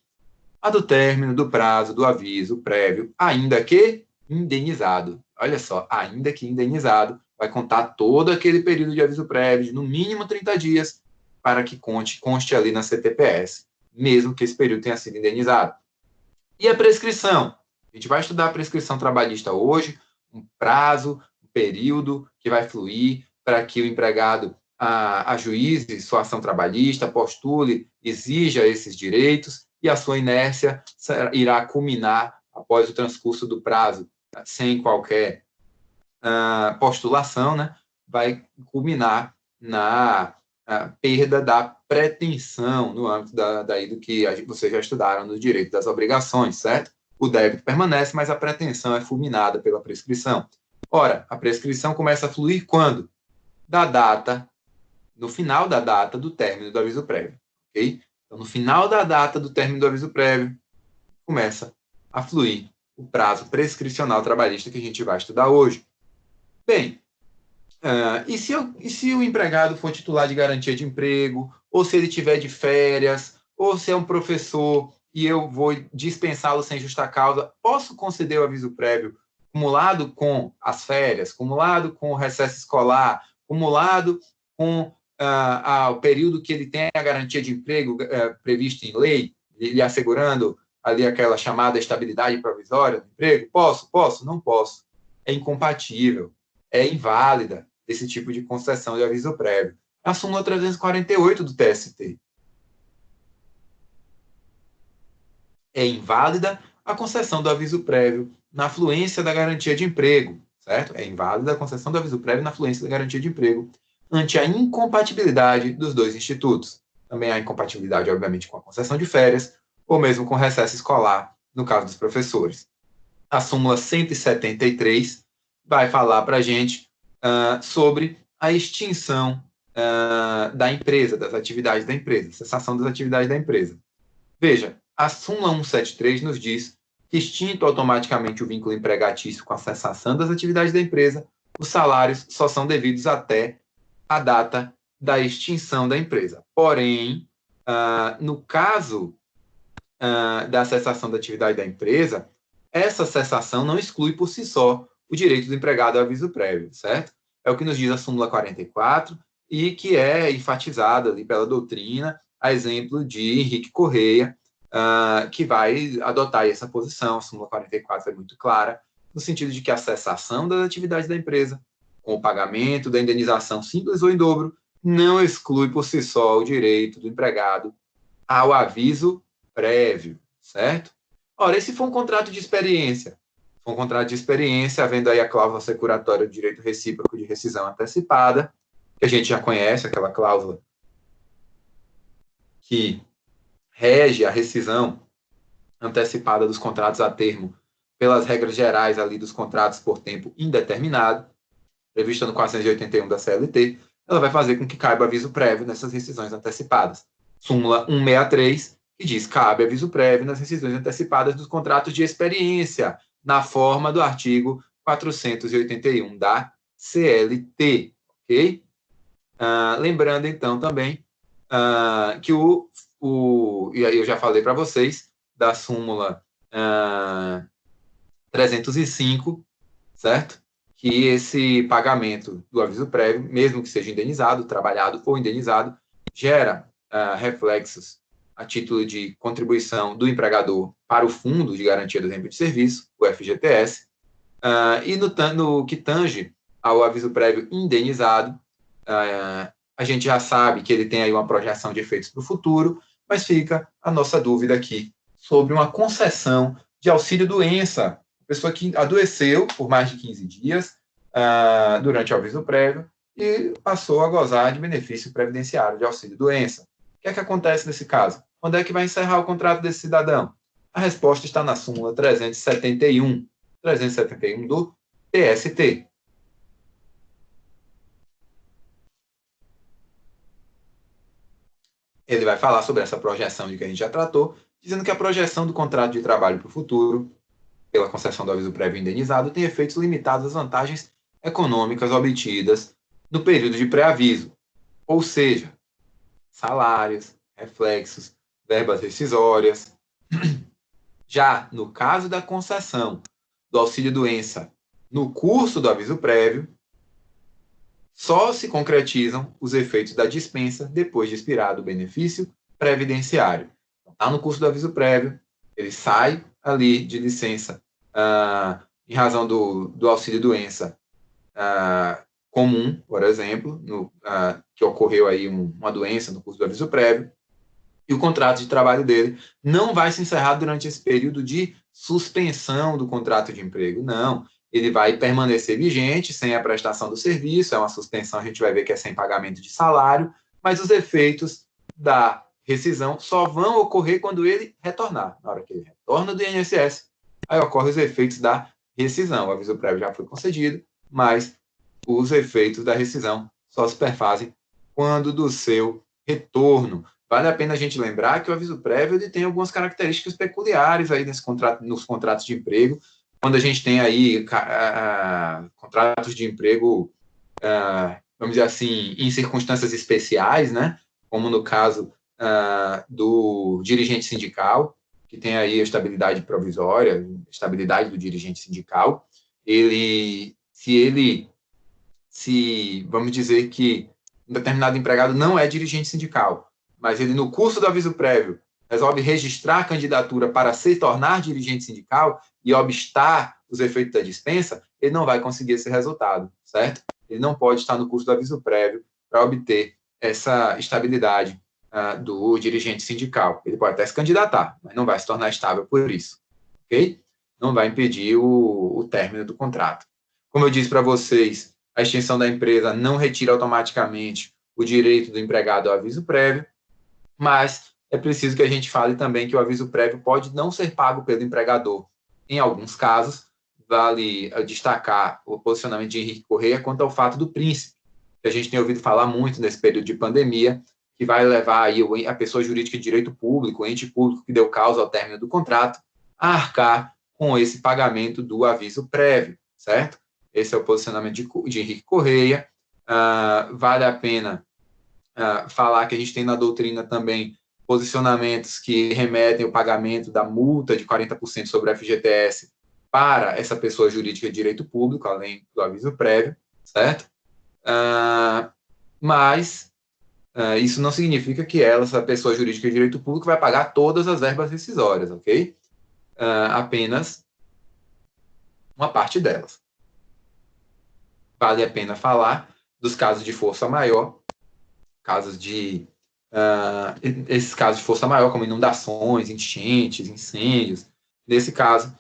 a do término do prazo do aviso prévio, ainda que indenizado. Olha só, ainda que indenizado, vai contar todo aquele período de aviso prévio, de no mínimo 30 dias, para que conste ali na CTPS, mesmo que esse período tenha sido indenizado. E a prescrição? A gente vai estudar a prescrição trabalhista hoje, um prazo, um período que vai fluir para que o empregado ajuize sua ação trabalhista, postule, exija esses direitos, e a sua inércia irá culminar após o transcurso do prazo, sem qualquer postulação, né? Vai culminar na perda da pretensão no âmbito do que vocês já estudaram no direito das obrigações, certo? O débito permanece, mas a pretensão é fulminada pela prescrição. Ora, a prescrição começa a fluir quando? No final da data do término do aviso prévio, ok? Então, no final da data do término do aviso prévio, começa a fluir o prazo prescricional trabalhista que a gente vai estudar hoje. Bem, e se o empregado for titular de garantia de emprego, ou se ele tiver de férias, ou se é um professor e eu vou dispensá-lo sem justa causa, posso conceder o aviso prévio acumulado com as férias, acumulado com o recesso escolar, acumulado com o período que ele tem a garantia de emprego prevista em lei, lhe assegurando ali aquela chamada estabilidade provisória do emprego? Posso? Não posso. É incompatível, é inválida esse tipo de concessão de aviso prévio. A súmula 348 do TST. É inválida a concessão do aviso prévio na fluência da garantia de emprego, certo? É inválida a concessão do aviso prévio na fluência da garantia de emprego ante a incompatibilidade dos dois institutos. Também há incompatibilidade, obviamente, com a concessão de férias ou mesmo com recesso escolar, no caso dos professores. A súmula 173 vai falar para a gente sobre a extinção da empresa, das atividades da empresa, cessação das atividades da empresa. Veja, a súmula 173 nos diz que, extinto automaticamente o vínculo empregatício com a cessação das atividades da empresa, os salários só são devidos até a data da extinção da empresa. Porém, no caso da cessação da atividade da empresa, essa cessação não exclui por si só o direito do empregado ao aviso prévio, certo? É o que nos diz a súmula 44 e que é enfatizada ali pela doutrina, a exemplo de Henrique Correia, que vai adotar essa posição. A súmula 44 é muito clara, no sentido de que a cessação das atividades da empresa, com o pagamento da indenização simples ou em dobro, não exclui por si só o direito do empregado ao aviso prévio, certo? Ora, esse foi um contrato de experiência. Foi um contrato de experiência, havendo aí a cláusula securatória do direito recíproco de rescisão antecipada, que a gente já conhece, aquela cláusula que rege a rescisão antecipada dos contratos a termo pelas regras gerais ali dos contratos por tempo indeterminado, prevista no 481 da CLT, ela vai fazer com que caiba aviso prévio nessas rescisões antecipadas. Súmula 163, que diz que cabe aviso prévio nas rescisões antecipadas dos contratos de experiência, na forma do artigo 481 da CLT, ok? Lembrando, então, também que e aí eu já falei para vocês da súmula 305, certo? Que esse pagamento do aviso prévio, mesmo que seja indenizado, trabalhado ou indenizado, gera reflexos a título de contribuição do empregador para o Fundo de Garantia do Tempo de Serviço, o FGTS, e no que tange ao aviso prévio indenizado, a gente já sabe que ele tem aí uma projeção de efeitos para o futuro, mas fica a nossa dúvida aqui sobre uma concessão de auxílio-doença. Pessoa que adoeceu por mais de 15 dias durante o aviso prévio e passou a gozar de benefício previdenciário de auxílio-doença. O que é que acontece nesse caso? Quando é que vai encerrar o contrato desse cidadão? A resposta está na súmula 371 do TST. Ele vai falar sobre essa projeção de que a gente já tratou, dizendo que a projeção do contrato de trabalho para o futuro, pela concessão do aviso prévio indenizado, tem efeitos limitados às vantagens econômicas obtidas no período de pré-aviso, ou seja, salários, reflexos, verbas rescisórias. Já no caso da concessão do auxílio-doença no curso do aviso prévio, só se concretizam os efeitos da dispensa depois de expirado o benefício previdenciário. Está no curso do aviso prévio, ele sai ali de licença em razão do auxílio-doença comum, por exemplo, que ocorreu aí uma doença no curso do aviso prévio, e o contrato de trabalho dele não vai se encerrar durante esse período de suspensão do contrato de emprego, não. Ele vai permanecer vigente sem a prestação do serviço, é uma suspensão, a gente vai ver que é sem pagamento de salário, mas os efeitos da rescisão só vão ocorrer quando ele retornar. Na hora que ele retorna do INSS, aí ocorrem os efeitos da rescisão. O aviso prévio já foi concedido, mas os efeitos da rescisão só se perfazem quando do seu retorno. Vale a pena a gente lembrar que o aviso prévio ele tem algumas características peculiares aí nos contratos de emprego. Quando a gente tem aí contratos de emprego, vamos dizer assim, em circunstâncias especiais, né? Como no caso do dirigente sindical, que tem aí a estabilidade provisória, estabilidade do dirigente sindical, se vamos dizer que um determinado empregado não é dirigente sindical, mas ele, no curso do aviso prévio, resolve registrar a candidatura para se tornar dirigente sindical e obstar os efeitos da dispensa, ele não vai conseguir esse resultado, certo? Ele não pode estar no curso do aviso prévio para obter essa estabilidade do dirigente sindical. Ele pode até se candidatar, mas não vai se tornar estável por isso, ok? Não vai impedir o término do contrato. Como eu disse para vocês, a extinção da empresa não retira automaticamente o direito do empregado ao aviso prévio, mas é preciso que a gente fale também que o aviso prévio pode não ser pago pelo empregador. Em alguns casos, vale destacar o posicionamento de Henrique Correia quanto ao fato do príncipe, que a gente tem ouvido falar muito nesse período de pandemia, que vai levar aí a pessoa jurídica de direito público, o ente público que deu causa ao término do contrato, a arcar com esse pagamento do aviso prévio, certo? Esse é o posicionamento de Henrique Correia. Vale a pena falar que a gente tem na doutrina também posicionamentos que remetem ao pagamento da multa de 40% sobre o FGTS para essa pessoa jurídica de direito público, além do aviso prévio, certo? Mas isso não significa que essa pessoa jurídica de direito público, vai pagar todas as verbas rescisórias, ok? Apenas uma parte delas. Vale a pena falar dos casos de força maior, esses casos de força maior, como inundações, enchentes, incêndios. Nesse caso,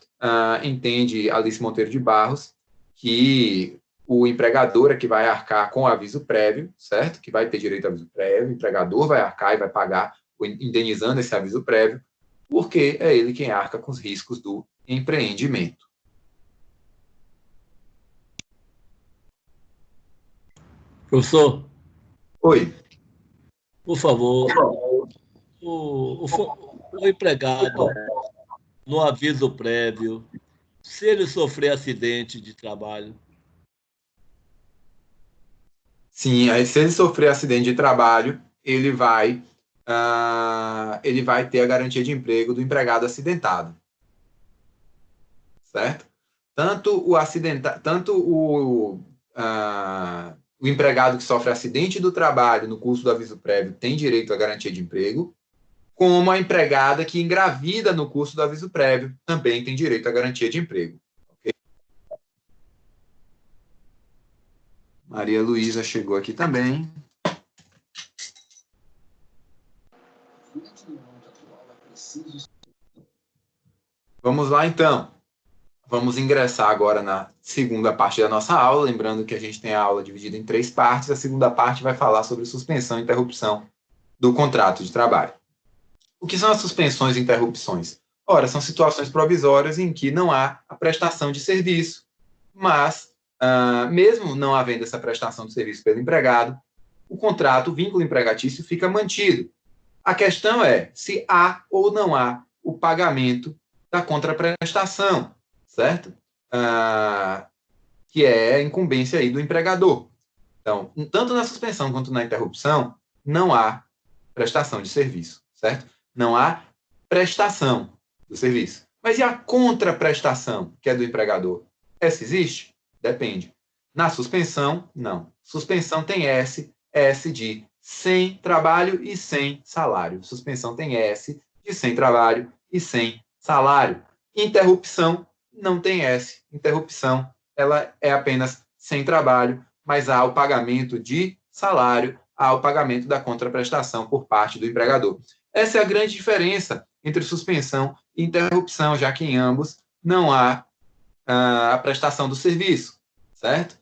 entende Alice Monteiro de Barros que o empregador é que vai arcar com o aviso prévio, certo? Que vai ter direito ao aviso prévio, o empregador vai arcar e vai pagar, indenizando esse aviso prévio, porque é ele quem arca com os riscos do empreendimento. Professor, Oi. por favor, o empregado, no aviso prévio, se ele sofrer acidente de trabalho. Sim, aí se ele sofrer acidente de trabalho, ele vai ter a garantia de emprego do empregado acidentado, certo? Tanto o empregado que sofre acidente do trabalho no curso do aviso prévio tem direito à garantia de emprego, como a empregada que engravida no curso do aviso prévio também tem direito à garantia de emprego. Okay? Maria Luísa chegou aqui também. Vamos lá, então. Vamos ingressar agora na segunda parte da nossa aula, lembrando que a gente tem a aula dividida em 3 partes. A segunda parte vai falar sobre suspensão e interrupção do contrato de trabalho. O que são as suspensões e interrupções? Ora, são situações provisórias em que não há a prestação de serviço, mas, mesmo não havendo essa prestação de serviço pelo empregado, o contrato, o vínculo empregatício, fica mantido. A questão é se há ou não há o pagamento da contraprestação, certo? Que é a incumbência aí do empregador. Então, tanto na suspensão quanto na interrupção, não há prestação de serviço, certo? Não há prestação do serviço. Mas e a contraprestação, que é do empregador? Essa existe? Depende. Na suspensão, não. Suspensão tem S de sem trabalho e sem salário. Suspensão tem S de sem trabalho e sem salário. Interrupção não tem S. Interrupção, ela é apenas sem trabalho, mas há o pagamento de salário, há o pagamento da contraprestação por parte do empregador. Essa é a grande diferença entre suspensão e interrupção, já que em ambos não há a prestação do serviço, certo?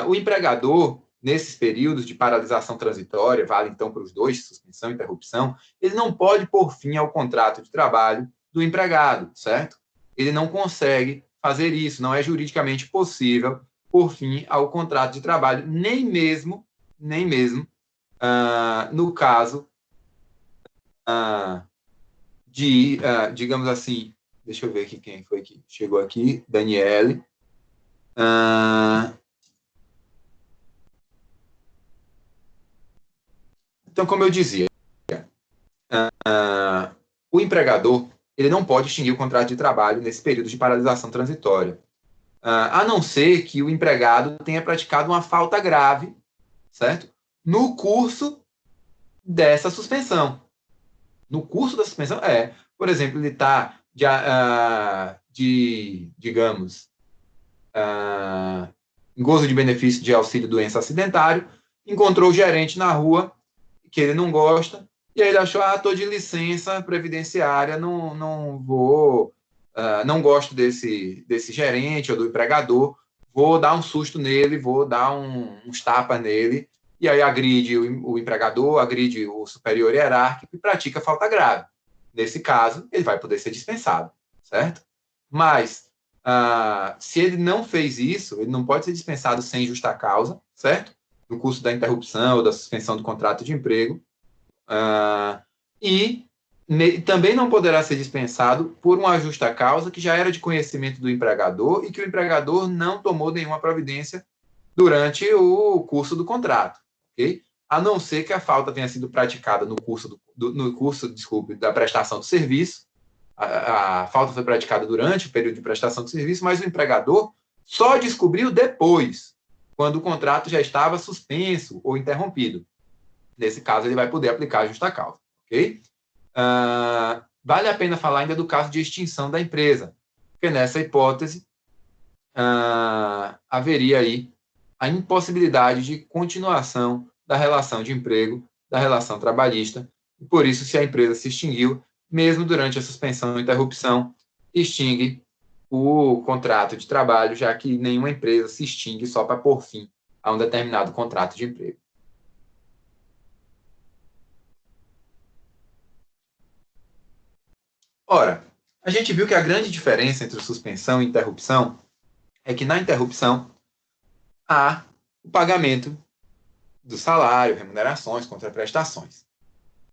O empregador, nesses períodos de paralisação transitória, vale então para os dois, suspensão e interrupção, ele não pode pôr fim ao contrato de trabalho do empregado, certo? Ele não consegue fazer isso, não é juridicamente possível pôr fim ao contrato de trabalho, nem mesmo no caso digamos assim, deixa eu ver aqui quem foi que chegou aqui, Daniele. Então, como eu dizia, o empregador ele não pode extinguir o contrato de trabalho nesse período de paralisação transitória. a não ser que o empregado tenha praticado uma falta grave, certo? No curso dessa suspensão. No curso da suspensão, por exemplo, ele está digamos, em gozo de benefício de auxílio doença acidentário, encontrou o gerente na rua, que ele não gosta, e aí ele achou, estou de licença previdenciária, não vou, não gosto desse gerente ou do empregador, vou dar um susto nele, vou dar uns tapas nele, e aí agride o empregador, agride o superior hierárquico e pratica falta grave. Nesse caso, ele vai poder ser dispensado, certo? Mas, se ele não fez isso, ele não pode ser dispensado sem justa causa, certo? No curso da interrupção ou da suspensão do contrato de emprego. E também não poderá ser dispensado por uma justa causa que já era de conhecimento do empregador e que o empregador não tomou nenhuma providência durante o curso do contrato, ok? A não ser que a falta tenha sido praticada no curso da prestação do serviço. A falta foi praticada durante o período de prestação de serviço, mas o empregador só descobriu depois, quando o contrato já estava suspenso ou interrompido. Nesse caso, ele vai poder aplicar a justa causa, ok? Vale a pena falar ainda do caso de extinção da empresa, porque nessa hipótese haveria aí a impossibilidade de continuação da relação de emprego, da relação trabalhista, e por isso, se a empresa se extinguiu, mesmo durante a suspensão ou interrupção, extingue o contrato de trabalho, já que nenhuma empresa se extingue só para pôr fim a um determinado contrato de emprego. Ora, a gente viu que a grande diferença entre suspensão e interrupção é que na interrupção há o pagamento do salário, remunerações, contraprestações.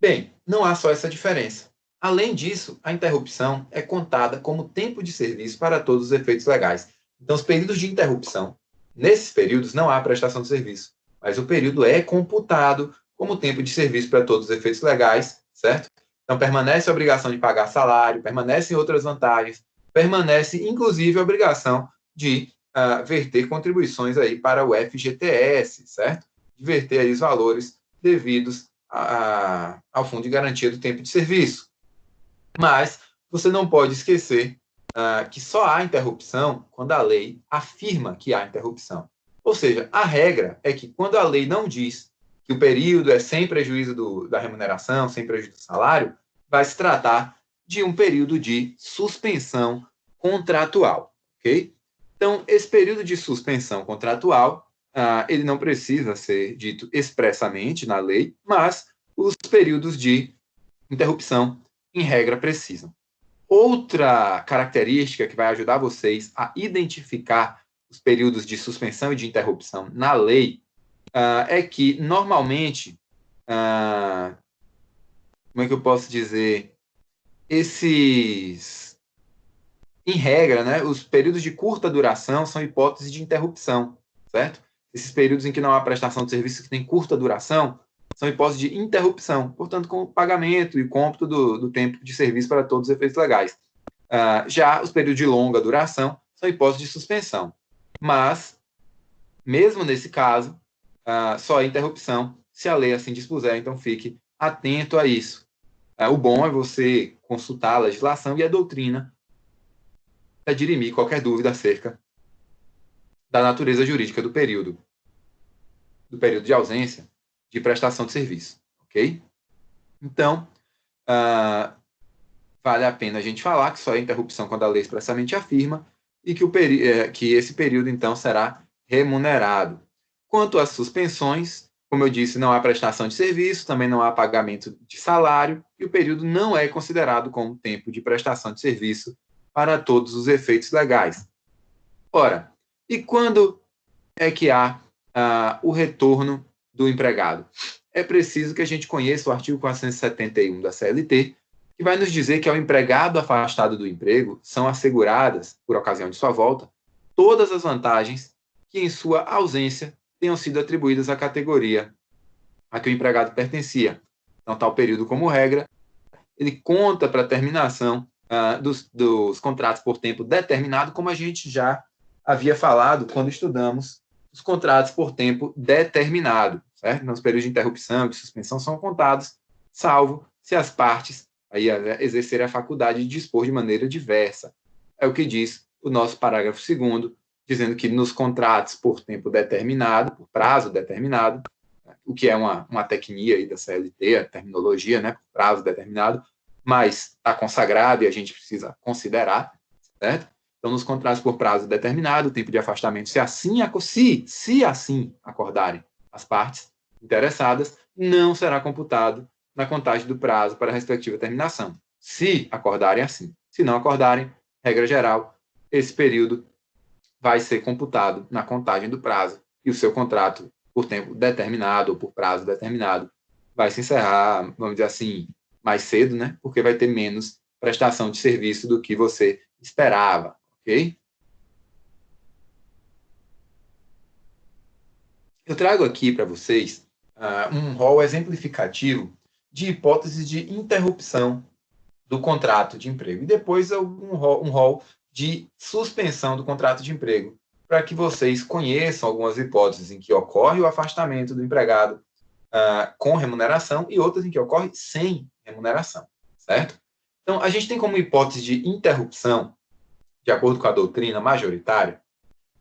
Bem, não há só essa diferença. Além disso, a interrupção é contada como tempo de serviço para todos os efeitos legais. Então, os períodos de interrupção, nesses períodos não há prestação de serviço, mas o período é computado como tempo de serviço para todos os efeitos legais, certo? Então, permanece a obrigação de pagar salário, permanecem outras vantagens, permanece, inclusive, a obrigação de verter contribuições aí para o FGTS, certo? De verter aí os valores devidos ao Fundo de Garantia do Tempo de Serviço. Mas você não pode esquecer que só há interrupção quando a lei afirma que há interrupção. Ou seja, a regra é que quando a lei não diz que o período é sem prejuízo da remuneração, sem prejuízo do salário, vai se tratar de um período de suspensão contratual, ok? Então, esse período de suspensão contratual, ele não precisa ser dito expressamente na lei, mas os períodos de interrupção, em regra, precisam. Outra característica que vai ajudar vocês a identificar os períodos de suspensão e de interrupção na lei é que, normalmente, como é que eu posso dizer, em regra, né, os períodos de curta duração são hipóteses de interrupção, certo? Esses períodos em que não há prestação de serviço que tem curta duração são hipóteses de interrupção, portanto, com o pagamento e cômputo do tempo de serviço para todos os efeitos legais. Já os períodos de longa duração são hipóteses de suspensão. Mas, mesmo nesse caso, só há interrupção se a lei assim dispuser, então fique atento a isso. O bom é você consultar a legislação e a doutrina para dirimir qualquer dúvida acerca da natureza jurídica do período de ausência de prestação de serviço, ok? Então, vale a pena a gente falar que só é interrupção quando a lei expressamente afirma e que esse período, então, será remunerado. Quanto às suspensões, como eu disse, não há prestação de serviço, também não há pagamento de salário e o período não é considerado como tempo de prestação de serviço para todos os efeitos legais. Ora, e quando é que há o retorno do empregado? É preciso que a gente conheça o artigo 471 da CLT, que vai nos dizer que ao empregado afastado do emprego são asseguradas, por ocasião de sua volta, todas as vantagens que, em sua ausência, tenham sido atribuídas à categoria a que o empregado pertencia. Então, tal período, como regra, ele conta para a terminação dos contratos por tempo determinado, como a gente já havia falado quando estudamos os contratos por tempo determinado, certo? Então, os períodos de interrupção e de suspensão são contados, salvo se as partes aí exercerem a faculdade de dispor de maneira diversa. É o que diz o nosso parágrafo 2º, dizendo que nos contratos por tempo determinado, por prazo determinado, o que é uma tecnia aí da CLT, a terminologia, né, por prazo determinado, mas está consagrado e a gente precisa considerar, certo? Então, nos contratos por prazo determinado, o tempo de afastamento, se assim acordarem as partes interessadas, não será computado na contagem do prazo para a respectiva terminação. Se acordarem assim. Se não acordarem, regra geral, esse período vai ser computado na contagem do prazo e o seu contrato por tempo determinado ou por prazo determinado vai se encerrar, vamos dizer assim, mais cedo, né? Porque vai ter menos prestação de serviço do que você esperava, ok? Eu trago aqui para vocês um rol exemplificativo de hipóteses de interrupção do contrato de emprego e depois um rol de suspensão do contrato de emprego, para que vocês conheçam algumas hipóteses em que ocorre o afastamento do empregado com remuneração e outras em que ocorre sem remuneração, certo? Então, a gente tem como hipótese de interrupção, de acordo com a doutrina majoritária,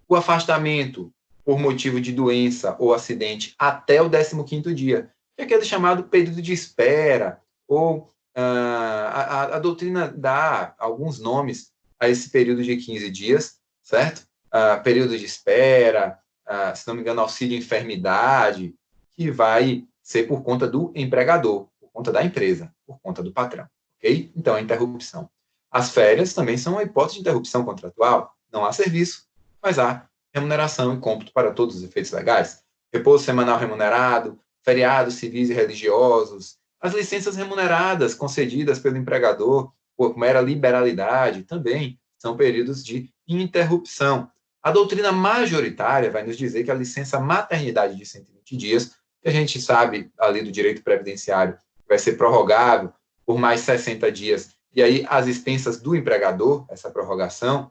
o afastamento por motivo de doença ou acidente até o 15º dia, que é aquele chamado período de espera, ou a doutrina dá alguns nomes a esse período de 15 dias, certo? Período de espera, se não me engano, auxílio enfermidade, que vai ser por conta do empregador, por conta da empresa, por conta do patrão, ok? Então, a interrupção. As férias também são uma hipótese de interrupção contratual. Não há serviço, mas há remuneração e cômputo para todos os efeitos legais. Repouso semanal remunerado, feriados civis e religiosos, as licenças remuneradas concedidas pelo empregador por mera liberalidade também são períodos de interrupção. A doutrina majoritária vai nos dizer que a licença maternidade de 120 dias, que a gente sabe ali do direito previdenciário, vai ser prorrogável por mais 60 dias, e aí as expensas do empregador, essa prorrogação,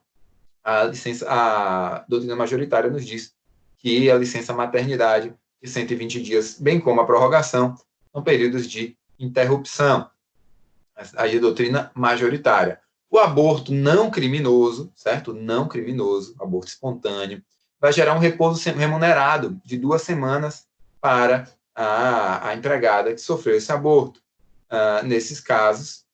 a doutrina majoritária nos diz que a licença maternidade de 120 dias, bem como a prorrogação, são períodos de interrupção. Aí a doutrina majoritária. O aborto não criminoso, certo? Não criminoso, aborto espontâneo, vai gerar um repouso remunerado de 2 semanas para a empregada que sofreu esse aborto. Nesses casos,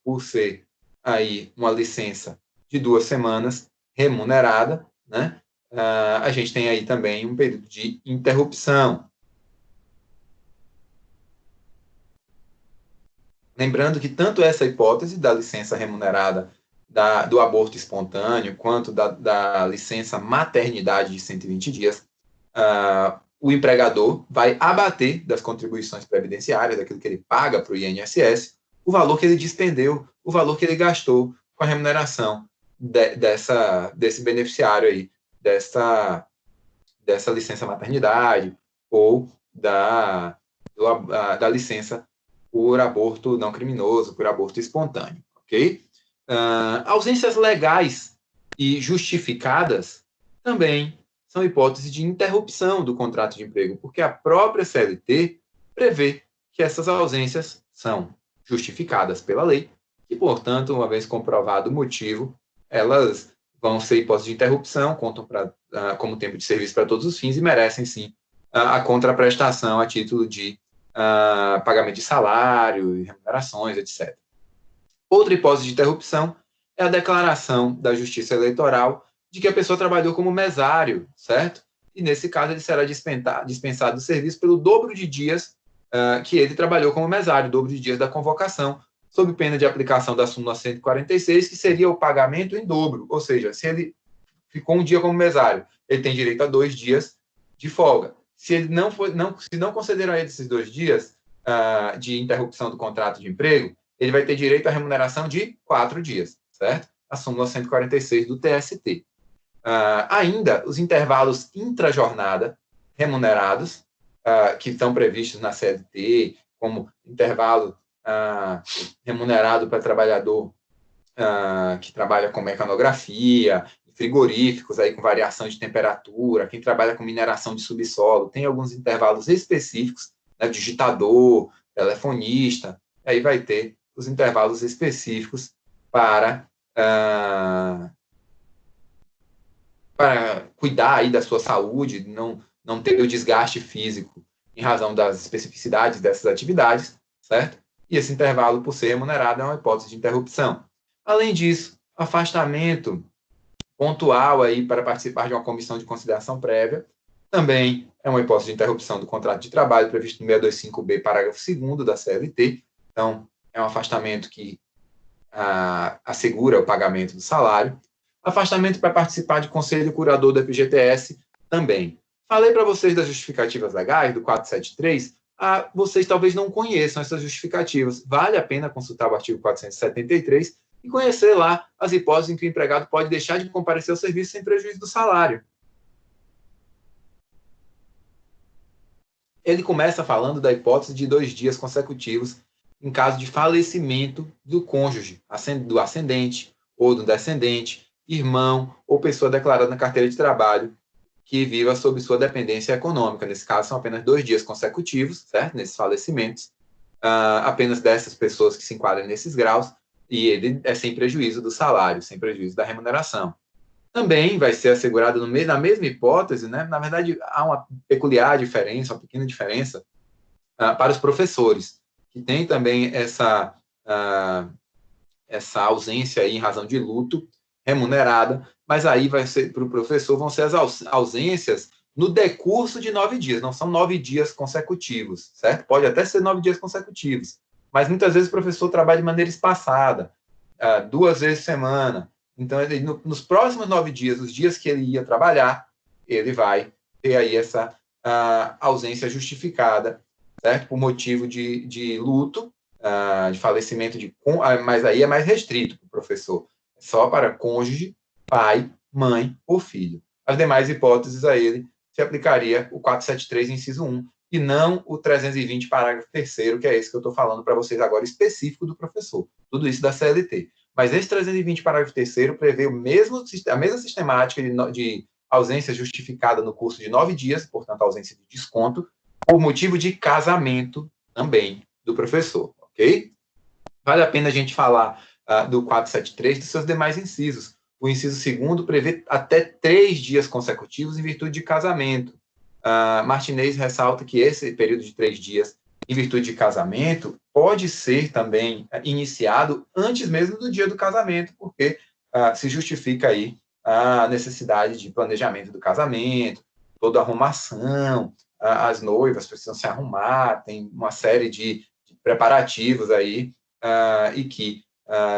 por ser aí uma licença de 2 semanas remunerada, né? A gente tem aí também um período de interrupção. Lembrando que tanto essa hipótese da licença remunerada do aborto espontâneo, quanto da licença maternidade de 120 dias, o empregador vai abater das contribuições previdenciárias, daquilo que ele paga para o INSS, o valor que ele despendeu, o valor que ele gastou com a remuneração desse beneficiário aí, dessa licença maternidade ou da licença por aborto não criminoso, por aborto espontâneo, ok? Ausências legais e justificadas também são hipóteses de interrupção do contrato de emprego, porque a própria CLT prevê que essas ausências são justificadas pela lei e, portanto, uma vez comprovado o motivo, elas vão ser hipóteses de interrupção, contam como tempo de serviço para todos os fins e merecem, sim, a contraprestação a título de pagamento de salário, remunerações, etc. Outra hipótese de interrupção é a declaração da Justiça Eleitoral de que a pessoa trabalhou como mesário, certo? E, nesse caso, ele será dispensado do serviço pelo dobro de dias que ele trabalhou como mesário, o dobro de dias da convocação, sob pena de aplicação da súmula 146, que seria o pagamento em dobro. Ou seja, se ele ficou um dia como mesário, ele tem direito a 2 dias de folga. Se ele se não concederam a ele esses 2 dias de interrupção do contrato de emprego, ele vai ter direito à remuneração de 4 dias, certo? A súmula 146 do TST. Ainda, os intervalos intrajornada remunerados, que estão previstos na CLT, como intervalo remunerado para trabalhador que trabalha com mecanografia, frigoríficos aí com variação de temperatura, quem trabalha com mineração de subsolo, tem alguns intervalos específicos, né, digitador, telefonista, aí vai ter os intervalos específicos para cuidar aí da sua saúde, não ter o desgaste físico em razão das especificidades dessas atividades, certo? E esse intervalo, por ser remunerado, é uma hipótese de interrupção. Além disso, afastamento pontual aí para participar de uma comissão de conciliação prévia, também é uma hipótese de interrupção do contrato de trabalho previsto no 625B, parágrafo 2º da CLT. Então, é um afastamento que assegura o pagamento do salário. Afastamento para participar de conselho curador do FGTS, também. Falei para vocês das justificativas legais, do 473, vocês talvez não conheçam essas justificativas. Vale a pena consultar o artigo 473 e conhecer lá as hipóteses em que o empregado pode deixar de comparecer ao serviço sem prejuízo do salário. Ele começa falando da hipótese de 2 dias consecutivos em caso de falecimento do cônjuge, do ascendente ou do descendente, irmão ou pessoa declarada na carteira de trabalho que viva sob sua dependência econômica. Nesse caso, são apenas 2 dias consecutivos, certo? Nesses falecimentos, apenas dessas pessoas que se enquadram nesses graus, e ele é sem prejuízo do salário, sem prejuízo da remuneração. Também vai ser assegurado na mesma hipótese, né? Na verdade, há uma peculiar diferença, uma pequena diferença para os professores, que tem também essa ausência aí em razão de luto remunerada, mas aí vai ser para o professor, vão ser as ausências no decurso de 9 dias, não são 9 dias consecutivos, certo? Pode até ser 9 dias consecutivos, mas muitas vezes o professor trabalha de maneira espaçada, 2 vezes por semana. Então, nos próximos 9 dias, os dias que ele ia trabalhar, ele vai ter aí essa ausência justificada, certo? Por motivo de luto, de falecimento, mas aí é mais restrito para o professor. Só para cônjuge, pai, mãe ou filho. As demais hipóteses a ele se aplicaria o 473, inciso 1, e não o 320, parágrafo 3º, que é esse que eu estou falando para vocês agora, específico do professor. Tudo isso da CLT. Mas esse 320, parágrafo 3º, prevê a mesma sistemática de ausência justificada no curso de 9 dias, portanto, ausência de desconto, por motivo de casamento também do professor, ok? Vale a pena a gente falar do 473 dos seus demais incisos. O inciso 2º prevê até 3 dias consecutivos em virtude de casamento. Martinez ressalta que esse período de 3 dias em virtude de casamento pode ser também iniciado antes mesmo do dia do casamento, porque se justifica aí a necessidade de planejamento do casamento, toda a arrumação, as noivas precisam se arrumar, tem uma série de preparativos aí, e que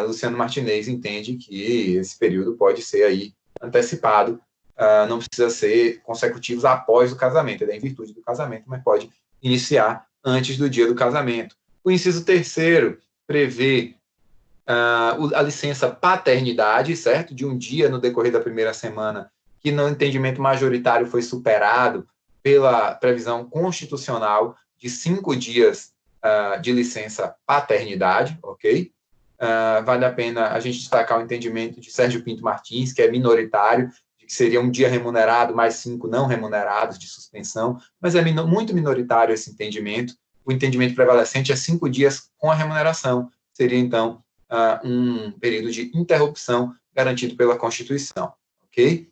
Luciano Martinez entende que esse período pode ser aí antecipado, não precisa ser consecutivos após o casamento, é em virtude do casamento, mas pode iniciar antes do dia do casamento. O inciso 3º prevê a licença paternidade, certo? De um dia no decorrer da primeira semana, que no entendimento majoritário foi superado pela previsão constitucional de 5 dias de licença paternidade, ok? Vale a pena a gente destacar o entendimento de Sérgio Pinto Martins, que é minoritário, de que seria um dia remunerado mais 5 não remunerados de suspensão, mas é muito minoritário esse entendimento. O entendimento prevalecente é 5 dias com a remuneração. Seria, então, um período de interrupção garantido pela Constituição, ok?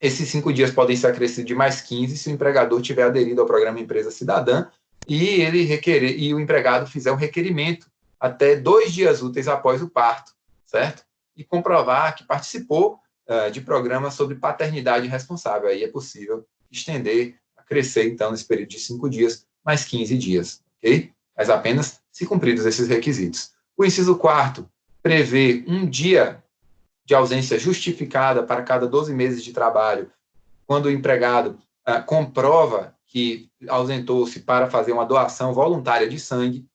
Esses 5 dias podem ser acrescidos de mais 15 se o empregador tiver aderido ao programa Empresa Cidadã e o empregado fizer o requerimento até 2 dias úteis após o parto, certo? E comprovar que participou de programas sobre paternidade responsável. Aí é possível estender, crescer, então, nesse período de 5 dias, mais 15 dias, ok? Mas apenas se cumpridos esses requisitos. O inciso 4º prevê um dia de ausência justificada para cada 12 meses de trabalho, quando o empregado comprova que ausentou-se para fazer uma doação voluntária de sangue,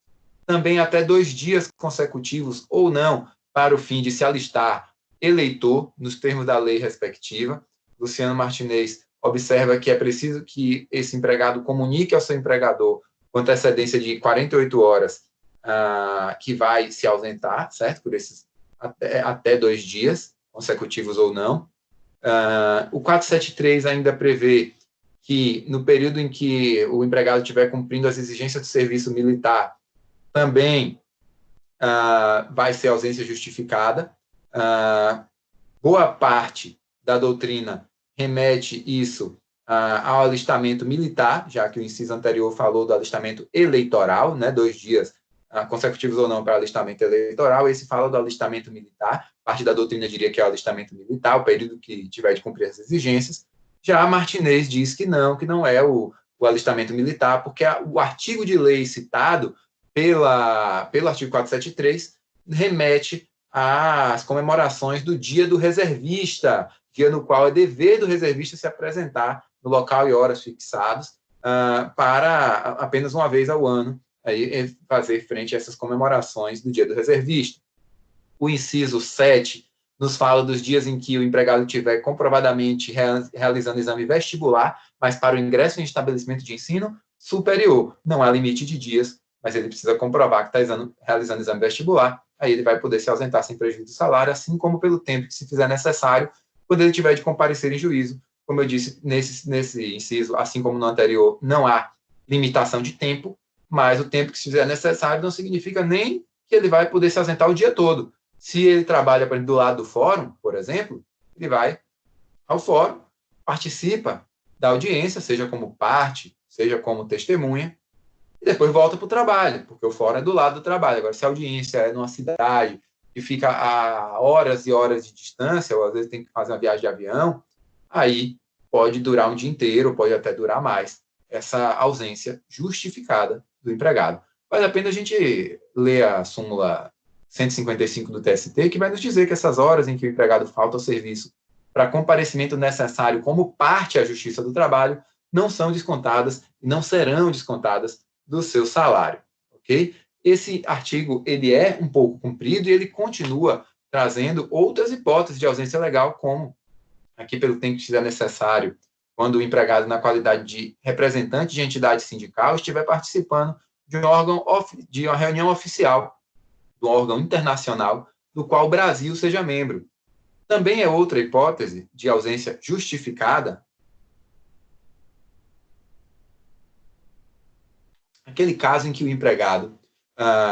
também até 2 dias consecutivos ou não, para o fim de se alistar eleitor, nos termos da lei respectiva. Luciano Martinez observa que é preciso que esse empregado comunique ao seu empregador com antecedência de 48 horas que vai se ausentar, certo? Por esses até 2 dias, consecutivos ou não. O 473 ainda prevê que, no período em que o empregado estiver cumprindo as exigências do serviço militar, também vai ser ausência justificada. Boa parte da doutrina remete isso ao alistamento militar, já que o inciso anterior falou do alistamento eleitoral, né, 2 dias consecutivos ou não para alistamento eleitoral, esse fala do alistamento militar, parte da doutrina diria que é o alistamento militar, o período que tiver de cumprir as exigências. Já Martinez diz que não é o alistamento militar, porque o artigo de lei citado pelo artigo 473 remete às comemorações do Dia do Reservista, dia no qual é dever do reservista se apresentar no local e horas fixados para apenas uma vez ao ano aí, fazer frente a essas comemorações do Dia do Reservista. O inciso 7 nos fala dos dias em que o empregado estiver comprovadamente realizando exame vestibular, mas para o ingresso em estabelecimento de ensino superior. Não há limite de dias, mas ele precisa comprovar que está realizando exame vestibular, aí ele vai poder se ausentar sem prejuízo do salário, assim como pelo tempo que se fizer necessário, quando ele tiver de comparecer em juízo. Como eu disse, nesse inciso, assim como no anterior, não há limitação de tempo, mas o tempo que se fizer necessário não significa nem que ele vai poder se ausentar o dia todo. Se ele trabalha do lado do fórum, por exemplo, ele vai ao fórum, participa da audiência, seja como parte, seja como testemunha, e depois volta para o trabalho, porque o fórum é do lado do trabalho. Agora, se a audiência é numa cidade que fica a horas e horas de distância, ou às vezes tem que fazer uma viagem de avião, aí pode durar um dia inteiro, pode até durar mais, essa ausência justificada do empregado. Vale a pena a gente ler a súmula 155 do TST, que vai nos dizer que essas horas em que o empregado falta ao serviço para comparecimento necessário como parte à Justiça do Trabalho não são descontadas e não serão descontadas do seu salário, ok? Esse artigo, ele é um pouco comprido e ele continua trazendo outras hipóteses de ausência legal, como, aqui pelo tempo que estiver necessário, quando o empregado, na qualidade de representante de entidade sindical, estiver participando de uma reunião oficial do órgão internacional do qual o Brasil seja membro. Também é outra hipótese de ausência justificada aquele caso em que o empregado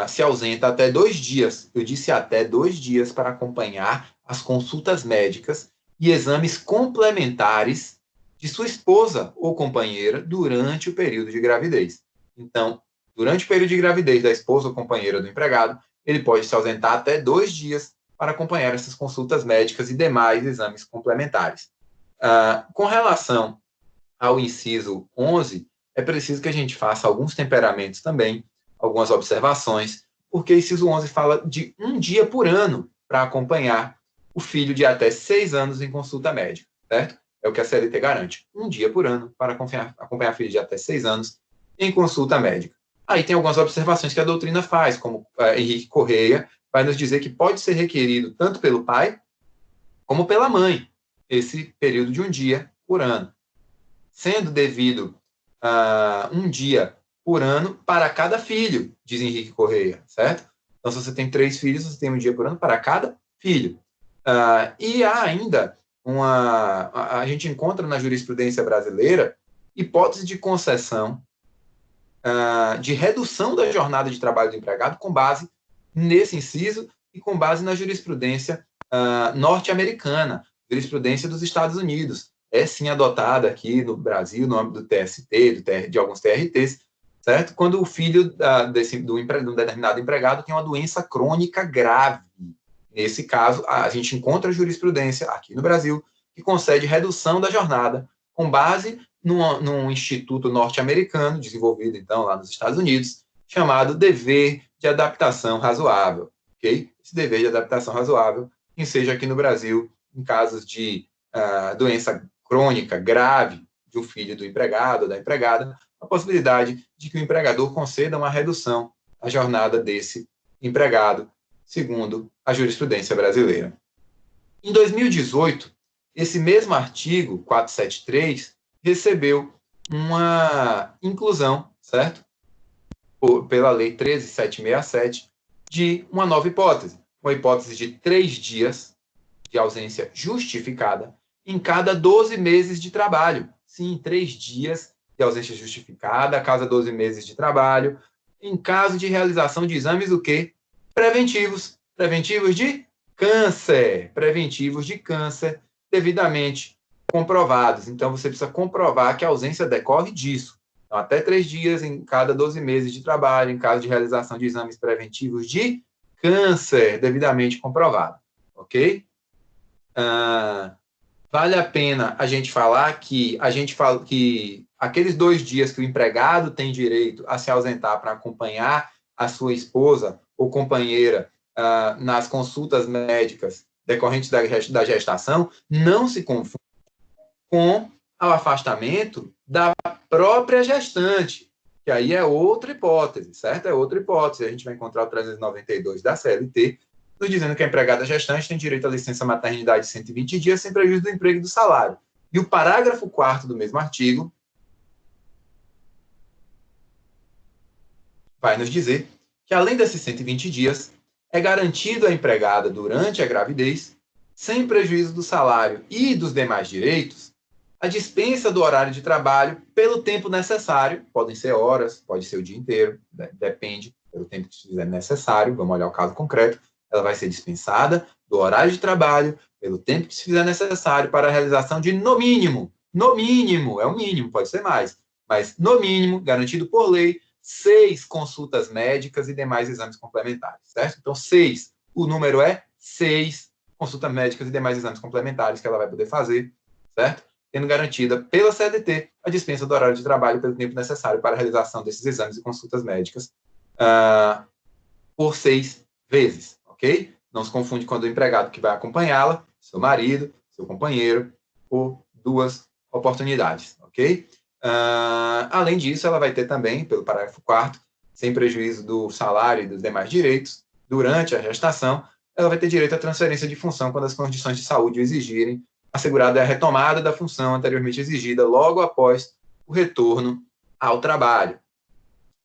se ausenta até 2 dias, eu disse até 2 dias, para acompanhar as consultas médicas e exames complementares de sua esposa ou companheira durante o período de gravidez. Então, durante o período de gravidez da esposa ou companheira do empregado, ele pode se ausentar até 2 dias para acompanhar essas consultas médicas e demais exames complementares. Com relação ao inciso 11, é preciso que a gente faça alguns temperamentos também, algumas observações, porque o inciso 11 fala de 1 dia por ano para acompanhar o filho de até 6 anos em consulta médica, certo? É o que a CLT garante. 1 dia por ano para acompanhar filho de até 6 anos em consulta médica. Aí tem algumas observações que a doutrina faz, como Henrique Correia vai nos dizer que pode ser requerido tanto pelo pai como pela mãe esse período de 1 dia por ano, sendo devido 1 dia por ano para cada filho, diz Henrique Correia, certo? Então, se você tem 3 filhos, você tem 1 dia por ano para cada filho. E há ainda a gente encontra na jurisprudência brasileira hipótese de concessão de redução da jornada de trabalho do empregado com base nesse inciso e com base na jurisprudência norte-americana, jurisprudência dos Estados Unidos. É sim adotada aqui no Brasil, no âmbito do TST, de alguns TRTs, certo? Quando o filho de um determinado empregado tem uma doença crônica grave. Nesse caso, a gente encontra jurisprudência aqui no Brasil que concede redução da jornada com base num instituto norte-americano, desenvolvido, então, lá nos Estados Unidos, chamado dever de adaptação razoável, ok? Esse dever de adaptação razoável, que seja aqui no Brasil, em casos de doença crônica grave de um filho do empregado ou da empregada, a possibilidade de que o empregador conceda uma redução à jornada desse empregado, segundo a jurisprudência brasileira. Em 2018, esse mesmo artigo 473 recebeu uma inclusão, certo? Pela Lei 13.767, de uma nova hipótese, uma hipótese de 3 dias de ausência justificada em cada 12 meses de trabalho. Sim, 3 dias de ausência justificada a cada 12 meses de trabalho, em caso de realização de exames o quê? Preventivos. Preventivos de câncer. Preventivos de câncer devidamente comprovados. Então, você precisa comprovar que a ausência decorre disso. Então, até 3 dias em cada 12 meses de trabalho, em caso de realização de exames preventivos de câncer devidamente comprovado. Ok? Vale a pena a gente falar que aqueles 2 dias que o empregado tem direito a se ausentar para acompanhar a sua esposa ou companheira nas consultas médicas decorrentes da gestação não se confunde com o afastamento da própria gestante, que aí é outra hipótese, certo? É outra hipótese. A gente vai encontrar o 392 da CLT, nos dizendo que a empregada gestante tem direito à licença maternidade de 120 dias sem prejuízo do emprego e do salário. E o parágrafo 4º do mesmo artigo vai nos dizer que, além desses 120 dias, é garantido à empregada durante a gravidez, sem prejuízo do salário e dos demais direitos, a dispensa do horário de trabalho pelo tempo necessário, podem ser horas, pode ser o dia inteiro, depende pelo tempo que estiver necessário, vamos olhar o caso concreto, ela vai ser dispensada do horário de trabalho pelo tempo que se fizer necessário para a realização de, no mínimo, é o mínimo, pode ser mais, mas no mínimo, garantido por lei, 6 consultas médicas e demais exames complementares, certo? Então, 6, o número é 6 consultas médicas e demais exames complementares que ela vai poder fazer, certo? Tendo garantida pela CLT a dispensa do horário de trabalho pelo tempo necessário para a realização desses exames e consultas médicas por 6 vezes, ok? Não se confunde com o empregado que vai acompanhá-la, seu marido, seu companheiro, por 2 oportunidades, ok? Além disso, ela vai ter também, pelo parágrafo 4º, sem prejuízo do salário e dos demais direitos, durante a gestação, ela vai ter direito à transferência de função quando as condições de saúde o exigirem, assegurada a retomada da função anteriormente exigida logo após o retorno ao trabalho.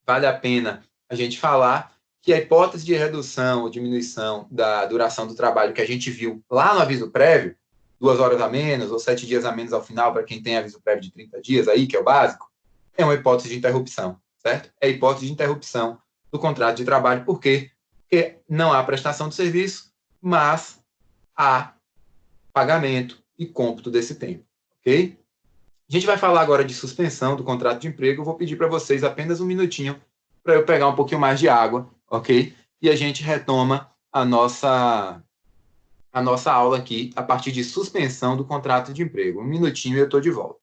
Vale a pena a gente falar que a hipótese de redução ou diminuição da duração do trabalho que a gente viu lá no aviso prévio, 2 horas a menos ou 7 dias a menos ao final, para quem tem aviso prévio de 30 dias, aí, que é o básico, é uma hipótese de interrupção, certo? É a hipótese de interrupção do contrato de trabalho. Por quê? Porque não há prestação de serviço, mas há pagamento e cômputo desse tempo, ok? A gente vai falar agora de suspensão do contrato de emprego. Eu vou pedir para vocês apenas um minutinho para eu pegar um pouquinho mais de água, ok? E a gente retoma a nossa aula aqui a partir de suspensão do contrato de emprego. Um minutinho e eu estou de volta.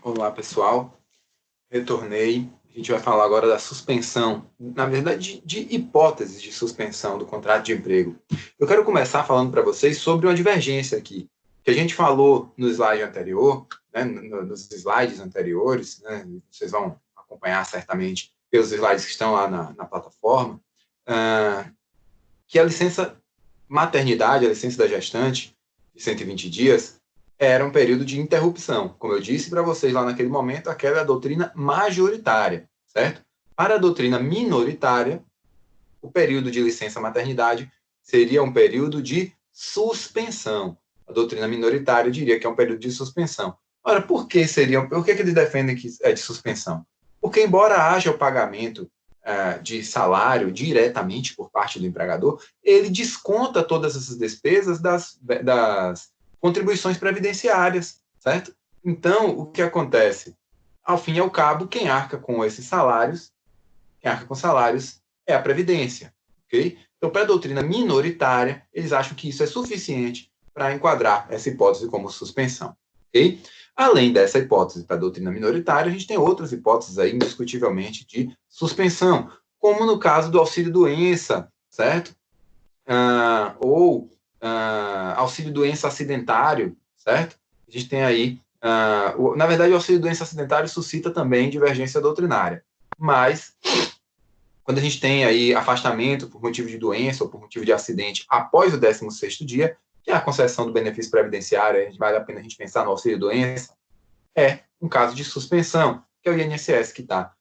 Olá, pessoal. Retornei. A gente vai falar agora da suspensão, na verdade, de hipóteses de suspensão do contrato de emprego. Eu quero começar falando para vocês sobre uma divergência aqui, que a gente falou no slide anterior, né, nos slides anteriores, né, vocês vão acompanhar certamente pelos slides que estão lá na plataforma, que a licença maternidade, a licença da gestante, de 120 dias, era um período de interrupção. Como eu disse para vocês lá naquele momento, aquela é a doutrina majoritária, certo? Para a doutrina minoritária, o período de licença maternidade seria um período de suspensão. A doutrina minoritária diria que é um período de suspensão. Ora, por que eles defendem que é de suspensão? Porque, embora haja o pagamento de salário diretamente por parte do empregador, ele desconta todas essas despesas das contribuições previdenciárias, certo? Então, o que acontece? Ao fim e ao cabo, quem arca com esses salários, é a Previdência, ok? Então, para a doutrina minoritária, eles acham que isso é suficiente para enquadrar essa hipótese como suspensão, ok? Além dessa hipótese para a doutrina minoritária, a gente tem outras hipóteses aí, indiscutivelmente, de suspensão, como no caso do auxílio-doença, certo? Ou auxílio-doença acidentário, certo? A gente tem aí, na verdade, o auxílio-doença acidentário suscita também divergência doutrinária, mas quando a gente tem aí afastamento por motivo de doença ou por motivo de acidente após o 16º dia, que é a concessão do benefício previdenciário, vale a pena a gente pensar no auxílio-doença, é um caso de suspensão, que é o INSS que está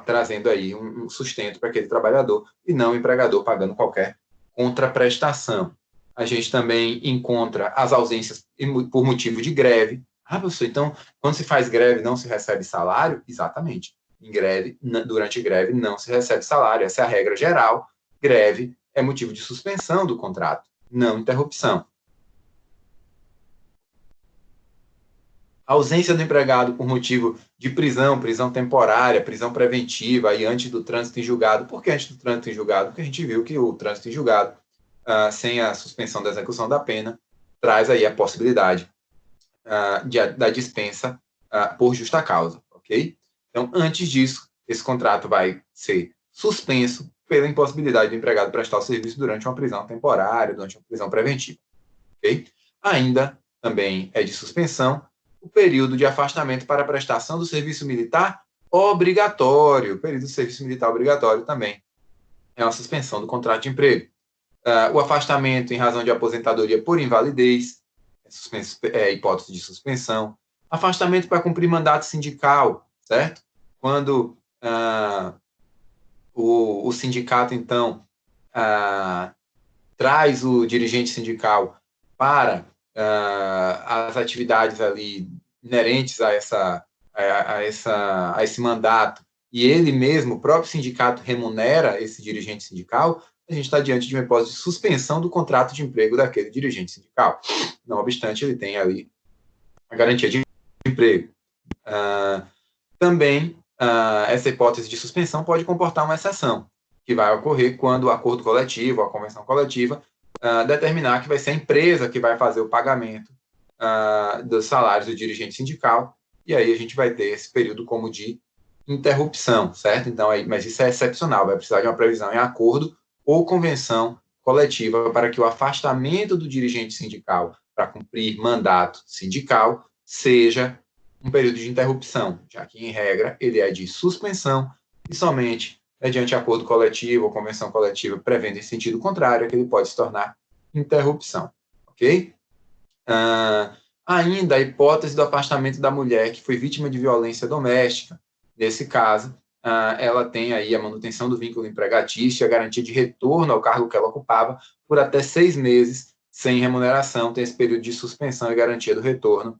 trazendo aí um sustento para aquele trabalhador e não o empregador pagando qualquer contraprestação. A gente também encontra as ausências por motivo de greve. Professor, então, quando se faz greve, não se recebe salário? Exatamente. Durante greve, não se recebe salário. Essa é a regra geral. Greve é motivo de suspensão do contrato, não interrupção. A ausência do empregado por motivo de prisão temporária, prisão preventiva, e antes do trânsito em julgado. Por que antes do trânsito em julgado? Porque a gente viu que o trânsito em julgado, sem a suspensão da execução da pena, traz aí a possibilidade da dispensa por justa causa, ok? Então, antes disso, esse contrato vai ser suspenso pela impossibilidade do empregado prestar o serviço durante uma prisão temporária, durante uma prisão preventiva, ok? Ainda também é de suspensão o período de afastamento para a prestação do serviço militar obrigatório. O período de serviço militar obrigatório também é uma suspensão do contrato de emprego. O afastamento em razão de aposentadoria por invalidez, hipótese de suspensão. Afastamento para cumprir mandato sindical, certo? Quando o sindicato, então, traz o dirigente sindical para as atividades ali inerentes a esse mandato, e ele mesmo, o próprio sindicato, remunera esse dirigente sindical, a gente está diante de uma hipótese de suspensão do contrato de emprego daquele dirigente sindical. Não obstante, ele tem ali a garantia de emprego. Também, essa hipótese de suspensão pode comportar uma exceção, que vai ocorrer quando o acordo coletivo, a convenção coletiva, determinar que vai ser a empresa que vai fazer o pagamento dos salários do dirigente sindical, e aí a gente vai ter esse período como de interrupção, certo? Então, mas isso é excepcional, vai precisar de uma previsão em acordo ou convenção coletiva para que o afastamento do dirigente sindical para cumprir mandato sindical seja um período de interrupção, já que, em regra, ele é de suspensão e somente mediante acordo coletivo ou convenção coletiva prevendo em sentido contrário é que ele pode se tornar interrupção, ok? Ainda a hipótese do afastamento da mulher que foi vítima de violência doméstica. Nesse caso, ela tem aí a manutenção do vínculo empregatício e a garantia de retorno ao cargo que ela ocupava por até 6 meses sem remuneração, tem esse período de suspensão e garantia do retorno,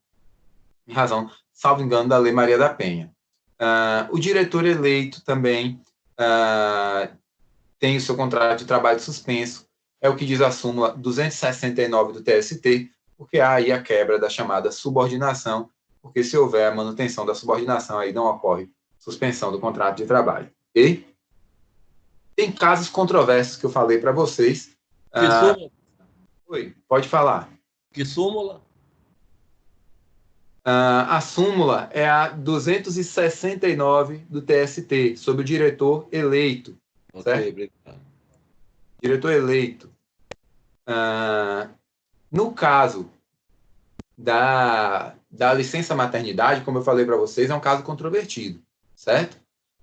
em razão, salvo engano, da Lei Maria da Penha. O diretor eleito também tem o seu contrato de trabalho suspenso, é o que diz a súmula 269 do TST, porque há aí a quebra da chamada subordinação, porque se houver a manutenção da subordinação, aí não ocorre suspensão do contrato de trabalho, ok? Tem casos controversos que eu falei para vocês. Que súmula? Oi, pode falar. Que súmula? A súmula é a 269 do TST, sobre o diretor eleito. Certo? Obrigado. Diretor eleito. No caso da licença maternidade, como eu falei para vocês, é um caso controvertido, certo?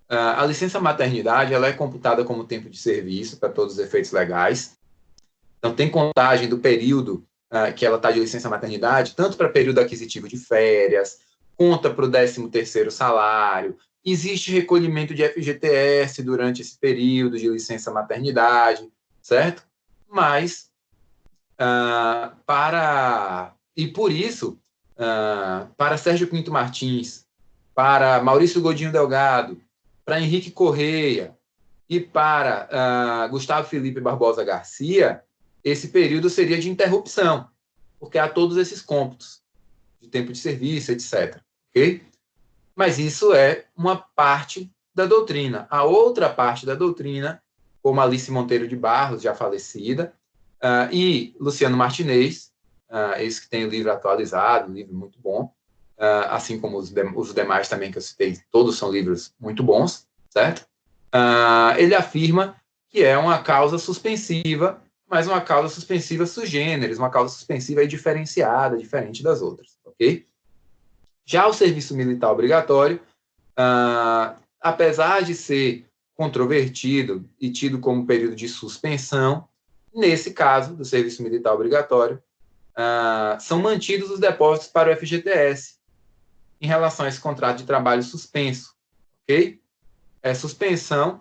A licença maternidade ela é computada como tempo de serviço para todos os efeitos legais. Então, tem contagem do período que ela está de licença maternidade, tanto para período aquisitivo de férias, conta para o 13º salário, existe recolhimento de FGTS durante esse período de licença maternidade, certo? Mas, e por isso, para Sérgio Pinto Martins, para Maurício Godinho Delgado, para Henrique Correia e para Gustavo Felipe Barbosa Garcia, esse período seria de interrupção, porque há todos esses cômputos de tempo de serviço, etc. Okay? Mas isso é uma parte da doutrina. A outra parte da doutrina, como Alice Monteiro de Barros, já falecida, e Luciano Martinez, esse que tem o livro atualizado, um livro muito bom, assim como os demais também que eu citei, todos são livros muito bons, certo? Ele afirma que é uma causa suspensiva, mas uma causa suspensiva sui generis, uma causa suspensiva diferenciada, diferente das outras, ok? Já o serviço militar obrigatório, apesar de ser controvertido e tido como período de suspensão, nesse caso do serviço militar obrigatório, são mantidos os depósitos para o FGTS em relação a esse contrato de trabalho suspenso, ok? Suspensão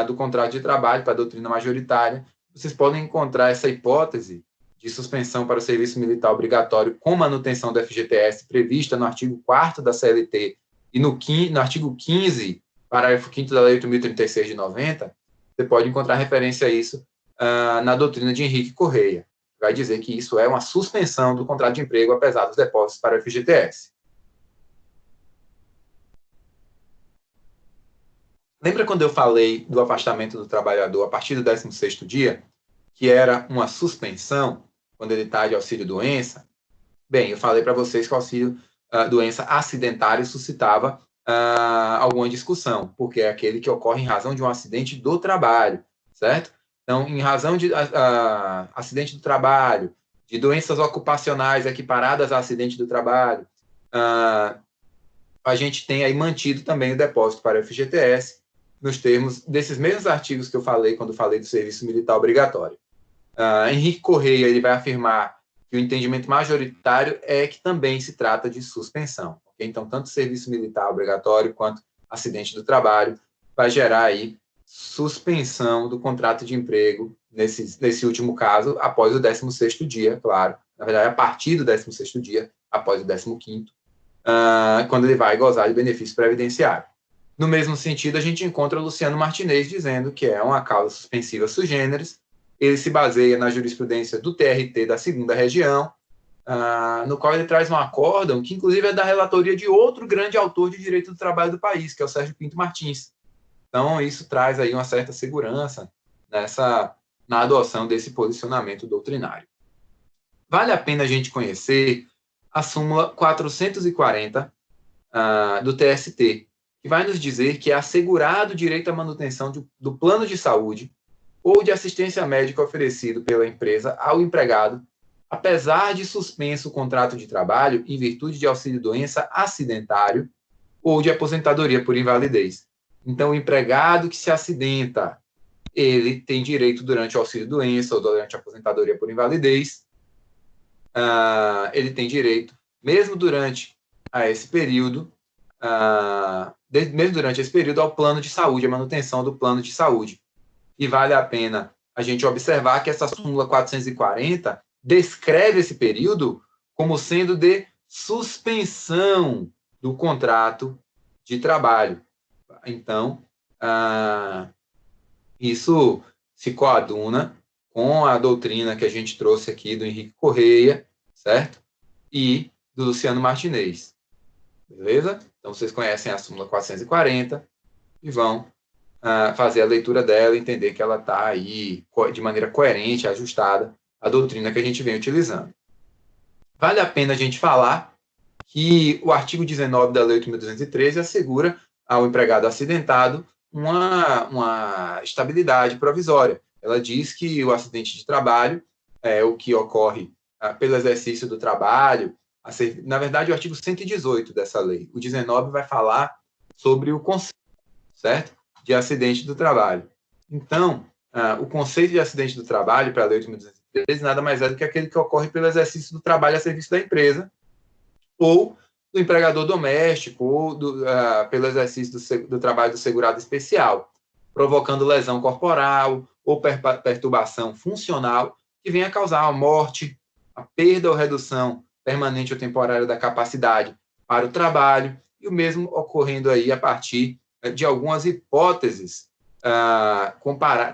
do contrato de trabalho para a doutrina majoritária. Vocês podem encontrar essa hipótese de suspensão para o serviço militar obrigatório com manutenção do FGTS prevista no artigo 4º da CLT e no artigo 15, parágrafo 5º da Lei 8.036 de 90, você pode encontrar referência a isso na doutrina de Henrique Correia. Vai dizer que isso é uma suspensão do contrato de emprego, apesar dos depósitos para o FGTS. Lembra quando eu falei do afastamento do trabalhador a partir do 16º dia, que era uma suspensão, quando ele está de auxílio-doença? Bem, eu falei para vocês que o auxílio-doença acidentário suscitava alguma discussão, porque é aquele que ocorre em razão de um acidente do trabalho, certo? Então, em razão de acidente do trabalho, de doenças ocupacionais equiparadas a acidente do trabalho, a gente tem aí mantido também o depósito para o FGTS, nos termos desses mesmos artigos que eu falei quando falei do serviço militar obrigatório. Henrique Correia ele vai afirmar que o entendimento majoritário é que também se trata de suspensão. Okay? Então, tanto serviço militar obrigatório quanto acidente do trabalho vai gerar aí suspensão do contrato de emprego nesse último caso, após o 16º dia, claro. Na verdade, a partir do 16º dia, após o 15º, quando ele vai gozar de benefício previdenciário. No mesmo sentido, a gente encontra o Luciano Martinez dizendo que é uma causa suspensiva sui generis. Ele se baseia na jurisprudência do TRT da 2ª Região, no qual ele traz um acórdão que, inclusive, é da relatoria de outro grande autor de direito do trabalho do país, que é o Sérgio Pinto Martins. Então, isso traz aí uma certa segurança na adoção desse posicionamento doutrinário. Vale a pena a gente conhecer a súmula 440 do TST, que vai nos dizer que é assegurado o direito à manutenção do plano de saúde ou de assistência médica oferecido pela empresa ao empregado, apesar de suspenso o contrato de trabalho em virtude de auxílio-doença acidentário ou de aposentadoria por invalidez. Então, o empregado que se acidenta, ele tem direito durante o auxílio-doença ou durante a aposentadoria por invalidez, ele tem direito, mesmo durante esse período, ao plano de saúde, a manutenção do plano de saúde. E vale a pena a gente observar que essa súmula 440 descreve esse período como sendo de suspensão do contrato de trabalho. Então, isso se coaduna com a doutrina que a gente trouxe aqui do Henrique Correia, certo? E do Luciano Martinez. Beleza? Então, vocês conhecem a súmula 440 e vão fazer a leitura dela e entender que ela está aí de maneira coerente, ajustada à doutrina que a gente vem utilizando. Vale a pena a gente falar que o artigo 19 da Lei 8.213 assegura ao empregado acidentado uma estabilidade provisória. Ela diz que o acidente de trabalho é o que ocorre pelo exercício do trabalho. Na verdade, o artigo 118 dessa lei. O 19 vai falar sobre o conceito, certo? De acidente do trabalho. Então, o conceito de acidente do trabalho para a Lei 8.213 nada mais é do que aquele que ocorre pelo exercício do trabalho a serviço da empresa ou do empregador doméstico ou pelo exercício do trabalho do segurado especial, provocando lesão corporal ou perturbação funcional que venha a causar a morte, a perda ou redução permanente ou temporária da capacidade para o trabalho, e o mesmo ocorrendo aí a partir de algumas hipóteses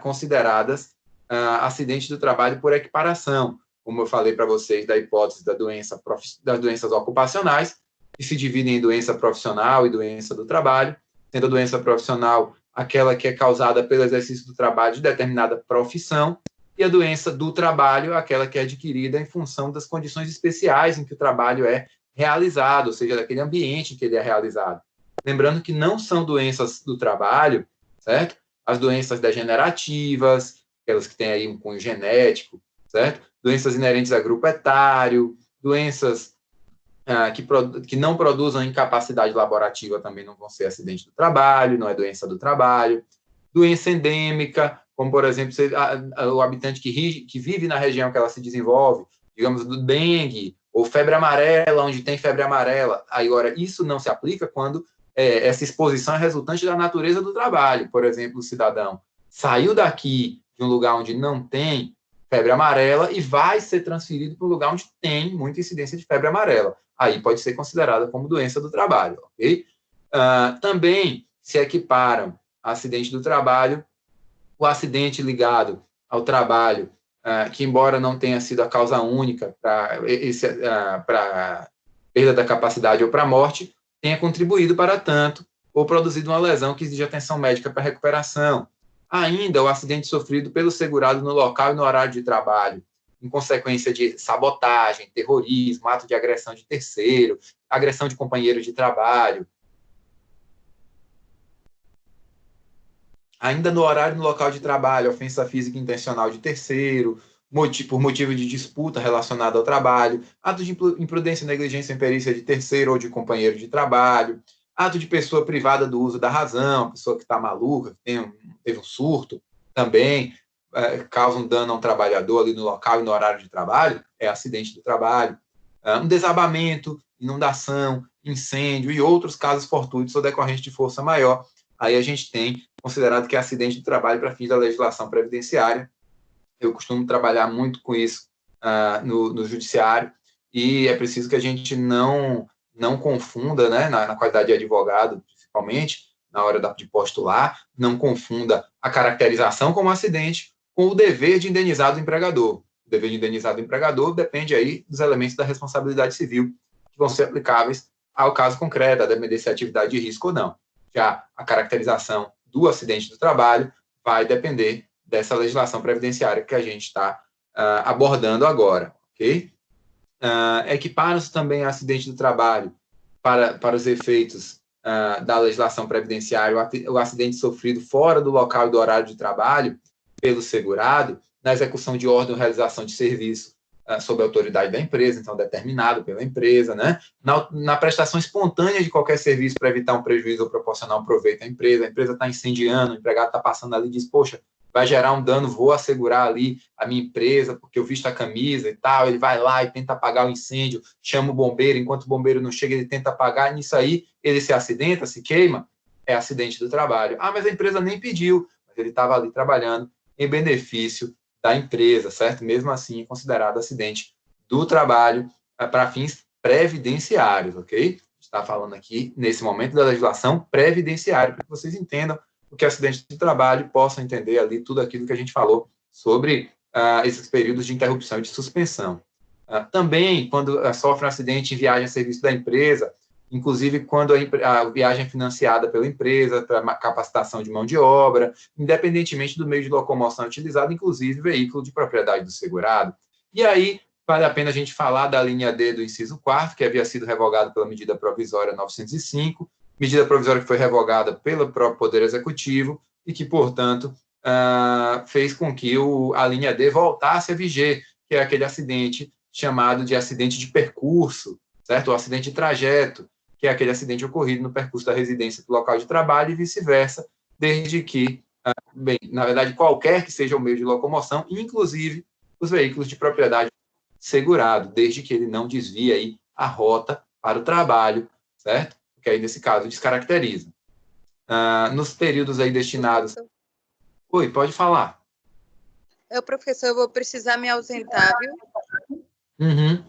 consideradas acidente do trabalho por equiparação, como eu falei para vocês, da hipótese das doenças ocupacionais, que se dividem em doença profissional e doença do trabalho, sendo a doença profissional aquela que é causada pelo exercício do trabalho de determinada profissão, e a doença do trabalho aquela que é adquirida em função das condições especiais em que o trabalho é realizado, ou seja, daquele ambiente em que ele é realizado. Lembrando que não são doenças do trabalho, certo? As doenças degenerativas, aquelas que têm aí um cunho genético, certo? Doenças inerentes a grupo etário, doenças que não produzam incapacidade laborativa também não vão ser acidente do trabalho, não é doença do trabalho. Doença endêmica, como, por exemplo, o habitante que vive na região que ela se desenvolve, digamos, do dengue ou febre amarela, onde tem febre amarela. Agora, isso não se aplica quando essa exposição é resultante da natureza do trabalho. Por exemplo, o cidadão saiu daqui de um lugar onde não tem febre amarela e vai ser transferido para um lugar onde tem muita incidência de febre amarela. Aí pode ser considerada como doença do trabalho, ok? Também se equiparam a acidente do trabalho, o acidente ligado ao trabalho, que embora não tenha sido a causa única para perda da capacidade ou para a morte, tenha contribuído para tanto ou produzido uma lesão que exige atenção médica para recuperação. Ainda o acidente sofrido pelo segurado no local e no horário de trabalho, em consequência de sabotagem, terrorismo, ato de agressão de terceiro, agressão de companheiro de trabalho. Ainda no horário e no local de trabalho, ofensa física intencional de terceiro, por motivo de disputa relacionada ao trabalho, ato de imprudência, negligência, imperícia de terceiro ou de companheiro de trabalho, ato de pessoa privada do uso da razão, pessoa que está maluca, que teve um surto, também causa um dano a um trabalhador ali no local e no horário de trabalho, é acidente do trabalho. Um desabamento, inundação, incêndio e outros casos fortuitos ou decorrentes de força maior. Aí a gente tem considerado que é acidente do trabalho para fins da legislação previdenciária. Eu costumo trabalhar muito com isso no judiciário, e é preciso que a gente não confunda, né, na qualidade de advogado, principalmente, na hora de postular, não confunda a caracterização como acidente com o dever de indenizar do empregador. O dever de indenizar do empregador depende aí dos elementos da responsabilidade civil que vão ser aplicáveis ao caso concreto, a depender se é atividade de risco ou não. Já a caracterização do acidente do trabalho vai depender dessa legislação previdenciária que a gente está abordando agora, ok? Equiparam-se também a acidente do trabalho para os efeitos da legislação previdenciária, o acidente sofrido fora do local e do horário de trabalho pelo segurado, na execução de ordem ou realização de serviço sob a autoridade da empresa, então determinado pela empresa, né? Na prestação espontânea de qualquer serviço para evitar um prejuízo ou proporcionar um proveito à empresa, a empresa está incendiando, o empregado está passando ali e diz, poxa, vai gerar um dano, vou assegurar ali a minha empresa, porque eu visto a camisa e tal, ele vai lá e tenta apagar o incêndio, chama o bombeiro, enquanto o bombeiro não chega, ele tenta apagar, e nisso aí ele se acidenta, se queima, é acidente do trabalho. Mas a empresa nem pediu, mas ele estava ali trabalhando em benefício da empresa, certo? Mesmo assim, é considerado acidente do trabalho para fins previdenciários, ok? Está falando aqui, nesse momento da legislação previdenciária, para que vocês entendam o que é acidente de trabalho, possam entender ali tudo aquilo que a gente falou sobre esses períodos de interrupção e de suspensão. Também, quando sofre um acidente em viagem a serviço da empresa, inclusive quando a viagem é financiada pela empresa, para capacitação de mão de obra, independentemente do meio de locomoção utilizado, inclusive veículo de propriedade do segurado. E aí, Vale a pena a gente falar da linha D do inciso 4º, que havia sido revogado pela medida provisória 905, medida provisória que foi revogada pelo próprio Poder Executivo e que, portanto, fez com que a linha D voltasse a viger, que é aquele acidente chamado de acidente de percurso, certo? O acidente de trajeto, que é aquele acidente ocorrido no percurso da residência para o local de trabalho e vice-versa, desde que, bem, na verdade, qualquer que seja o meio de locomoção, inclusive os veículos de propriedade segurado, desde que ele não desvie aí a rota para o trabalho, certo? Que aí, nesse caso, descaracteriza. Nos períodos aí destinados... Oi, pode falar. Professor, eu vou precisar me ausentar, viu? Uhum.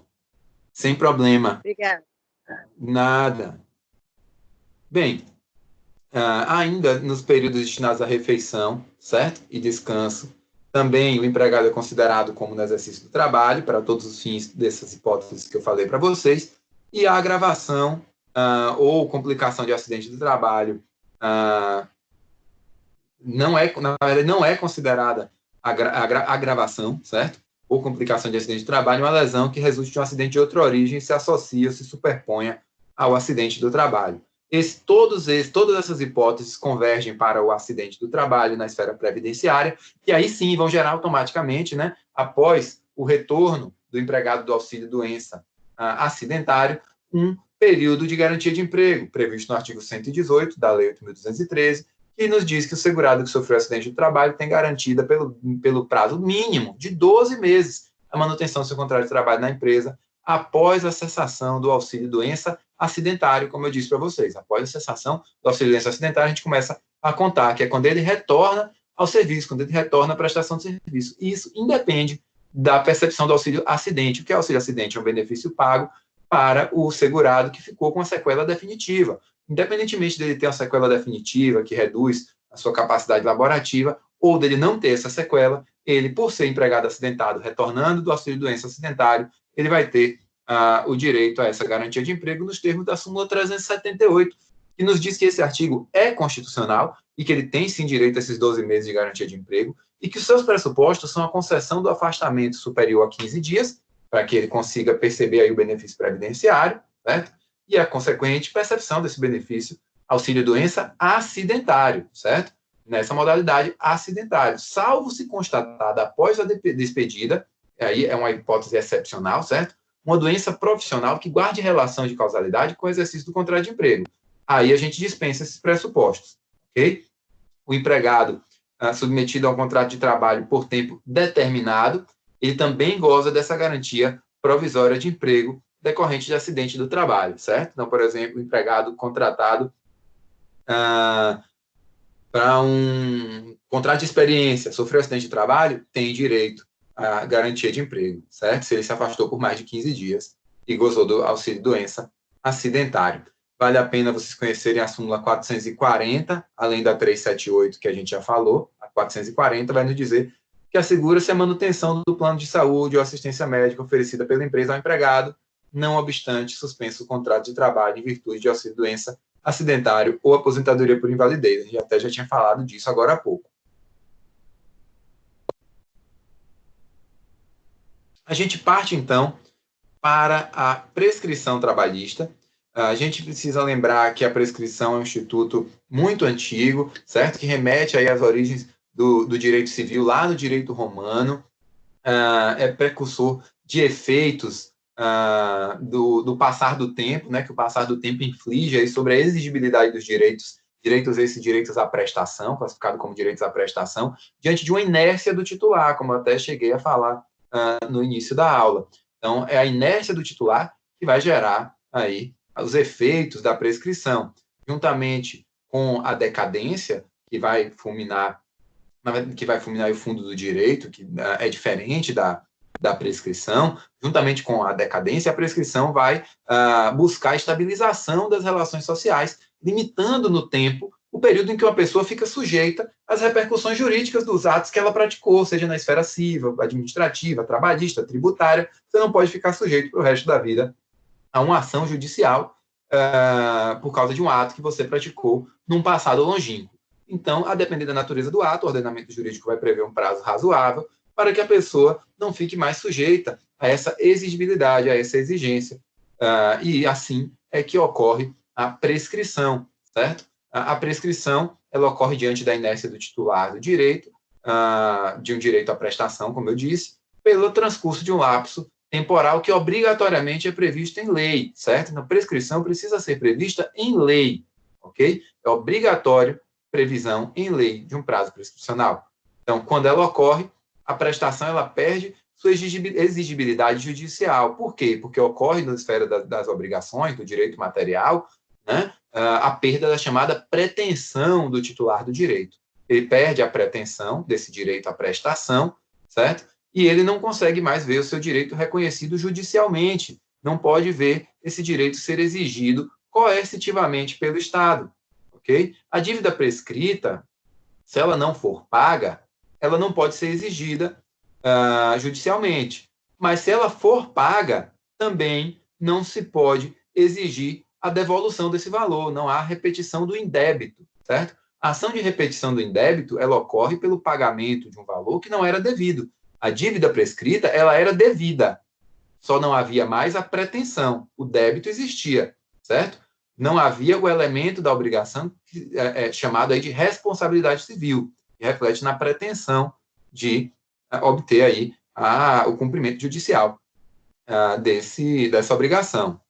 Sem problema. Obrigada. Nada. Bem, ainda nos períodos destinados à refeição, certo? E descanso, também o empregado é considerado como no exercício do trabalho, para todos os fins dessas hipóteses que eu falei para vocês, e a agravação ou complicação de acidente do trabalho na verdade, não é considerada agravação, certo? Ou complicação de acidente de trabalho, uma lesão que resulte de um acidente de outra origem e se associa ou se superponha ao acidente do trabalho. Todas essas hipóteses convergem para o acidente do trabalho na esfera previdenciária, que aí sim vão gerar automaticamente, né, após o retorno do empregado do auxílio-doença acidentário, um período de garantia de emprego, previsto no artigo 118 da Lei 8.213, que nos diz que o segurado que sofreu acidente de trabalho tem garantida pelo prazo mínimo de 12 meses a manutenção do seu contrato de trabalho na empresa após a cessação do auxílio-doença acidentário, como eu disse para vocês. Após a cessação do auxílio-doença acidentário, a gente começa a contar, que é quando ele retorna ao serviço, quando ele retorna à prestação de serviço. E isso independe da percepção do auxílio-acidente. O que é auxílio-acidente? É um benefício pago para o segurado que ficou com a sequela definitiva. Independentemente dele ter uma sequela definitiva, que reduz a sua capacidade laborativa, ou dele não ter essa sequela, ele, por ser empregado acidentado, retornando do auxílio-doença acidentário, ele vai ter o direito a essa garantia de emprego nos termos da súmula 378, que nos diz que esse artigo é constitucional e que ele tem, sim, direito a esses 12 meses de garantia de emprego e que os seus pressupostos são a concessão do afastamento superior a 15 dias, para que ele consiga perceber aí o benefício previdenciário, certo? E a consequente percepção desse benefício auxílio-doença acidentário, certo? Nessa modalidade acidentário, salvo se constatada após a despedida, aí é uma hipótese excepcional, certo? Uma doença profissional que guarde relação de causalidade com o exercício do contrato de emprego. Aí a gente dispensa esses pressupostos, ok? O empregado submetido a um contrato de trabalho por tempo determinado, ele também goza dessa garantia provisória de emprego decorrente de acidente do trabalho, certo? Então, por exemplo, o empregado contratado para um contrato de experiência, sofreu acidente de trabalho, tem direito à garantia de emprego, certo? Se ele se afastou por mais de 15 dias e gozou do auxílio-doença acidentário. Vale a pena vocês conhecerem a súmula 440, além da 378 que a gente já falou. A 440 vai nos dizer que assegura-se a manutenção do plano de saúde ou assistência médica oferecida pela empresa ao empregado, não obstante suspenso o contrato de trabalho em virtude de auxílio-doença acidentário ou aposentadoria por invalidez. A gente até já tinha falado disso agora há pouco. A gente parte, então, para a prescrição trabalhista. A gente precisa lembrar que a prescrição é um instituto muito antigo, certo? Que remete aí às origens do direito civil, lá no direito romano, é precursor de efeitos do passar do tempo, né? Que o passar do tempo inflige aí sobre a exigibilidade dos direitos esses direitos à prestação, classificado como direitos à prestação, diante de uma inércia do titular, como eu até cheguei a falar no início da aula. Então, é a inércia do titular que vai gerar aí os efeitos da prescrição, juntamente com a decadência, que vai fulminar o fundo do direito, que é diferente da prescrição, juntamente com a decadência, a prescrição vai buscar a estabilização das relações sociais, limitando no tempo o período em que uma pessoa fica sujeita às repercussões jurídicas dos atos que ela praticou, seja na esfera civil, administrativa, trabalhista, tributária. Você não pode ficar sujeito para o resto da vida a uma ação judicial por causa de um ato que você praticou num passado longínquo. Então, a depender da natureza do ato, o ordenamento jurídico vai prever um prazo razoável para que a pessoa não fique mais sujeita a essa exigibilidade, a essa exigência. E assim é que ocorre a prescrição, certo? A prescrição, ela ocorre diante da inércia do titular do direito, de um direito à prestação, como eu disse, pelo transcurso de um lapso temporal que obrigatoriamente é previsto em lei, certo? Então, prescrição precisa ser prevista em lei, ok? É obrigatório previsão em lei de um prazo prescricional. Então, quando ela ocorre, a prestação ela perde sua exigibilidade judicial. Por quê? Porque ocorre na esfera das obrigações, do direito material, né, a perda da chamada pretensão do titular do direito. Ele perde a pretensão desse direito à prestação, certo? E ele não consegue mais ver o seu direito reconhecido judicialmente, não pode ver esse direito ser exigido coercitivamente pelo Estado, ok? A dívida prescrita, se ela não for paga, ela não pode ser exigida judicialmente. Mas se ela for paga, também não se pode exigir a devolução desse valor, não há repetição do indébito, certo? A ação de repetição do indébito, ela ocorre pelo pagamento de um valor que não era devido. A dívida prescrita, ela era devida, só não havia mais a pretensão, o débito existia, certo? Não havia o elemento da obrigação chamado aí de responsabilidade civil, que reflete na pretensão de obter aí o cumprimento judicial dessa obrigação.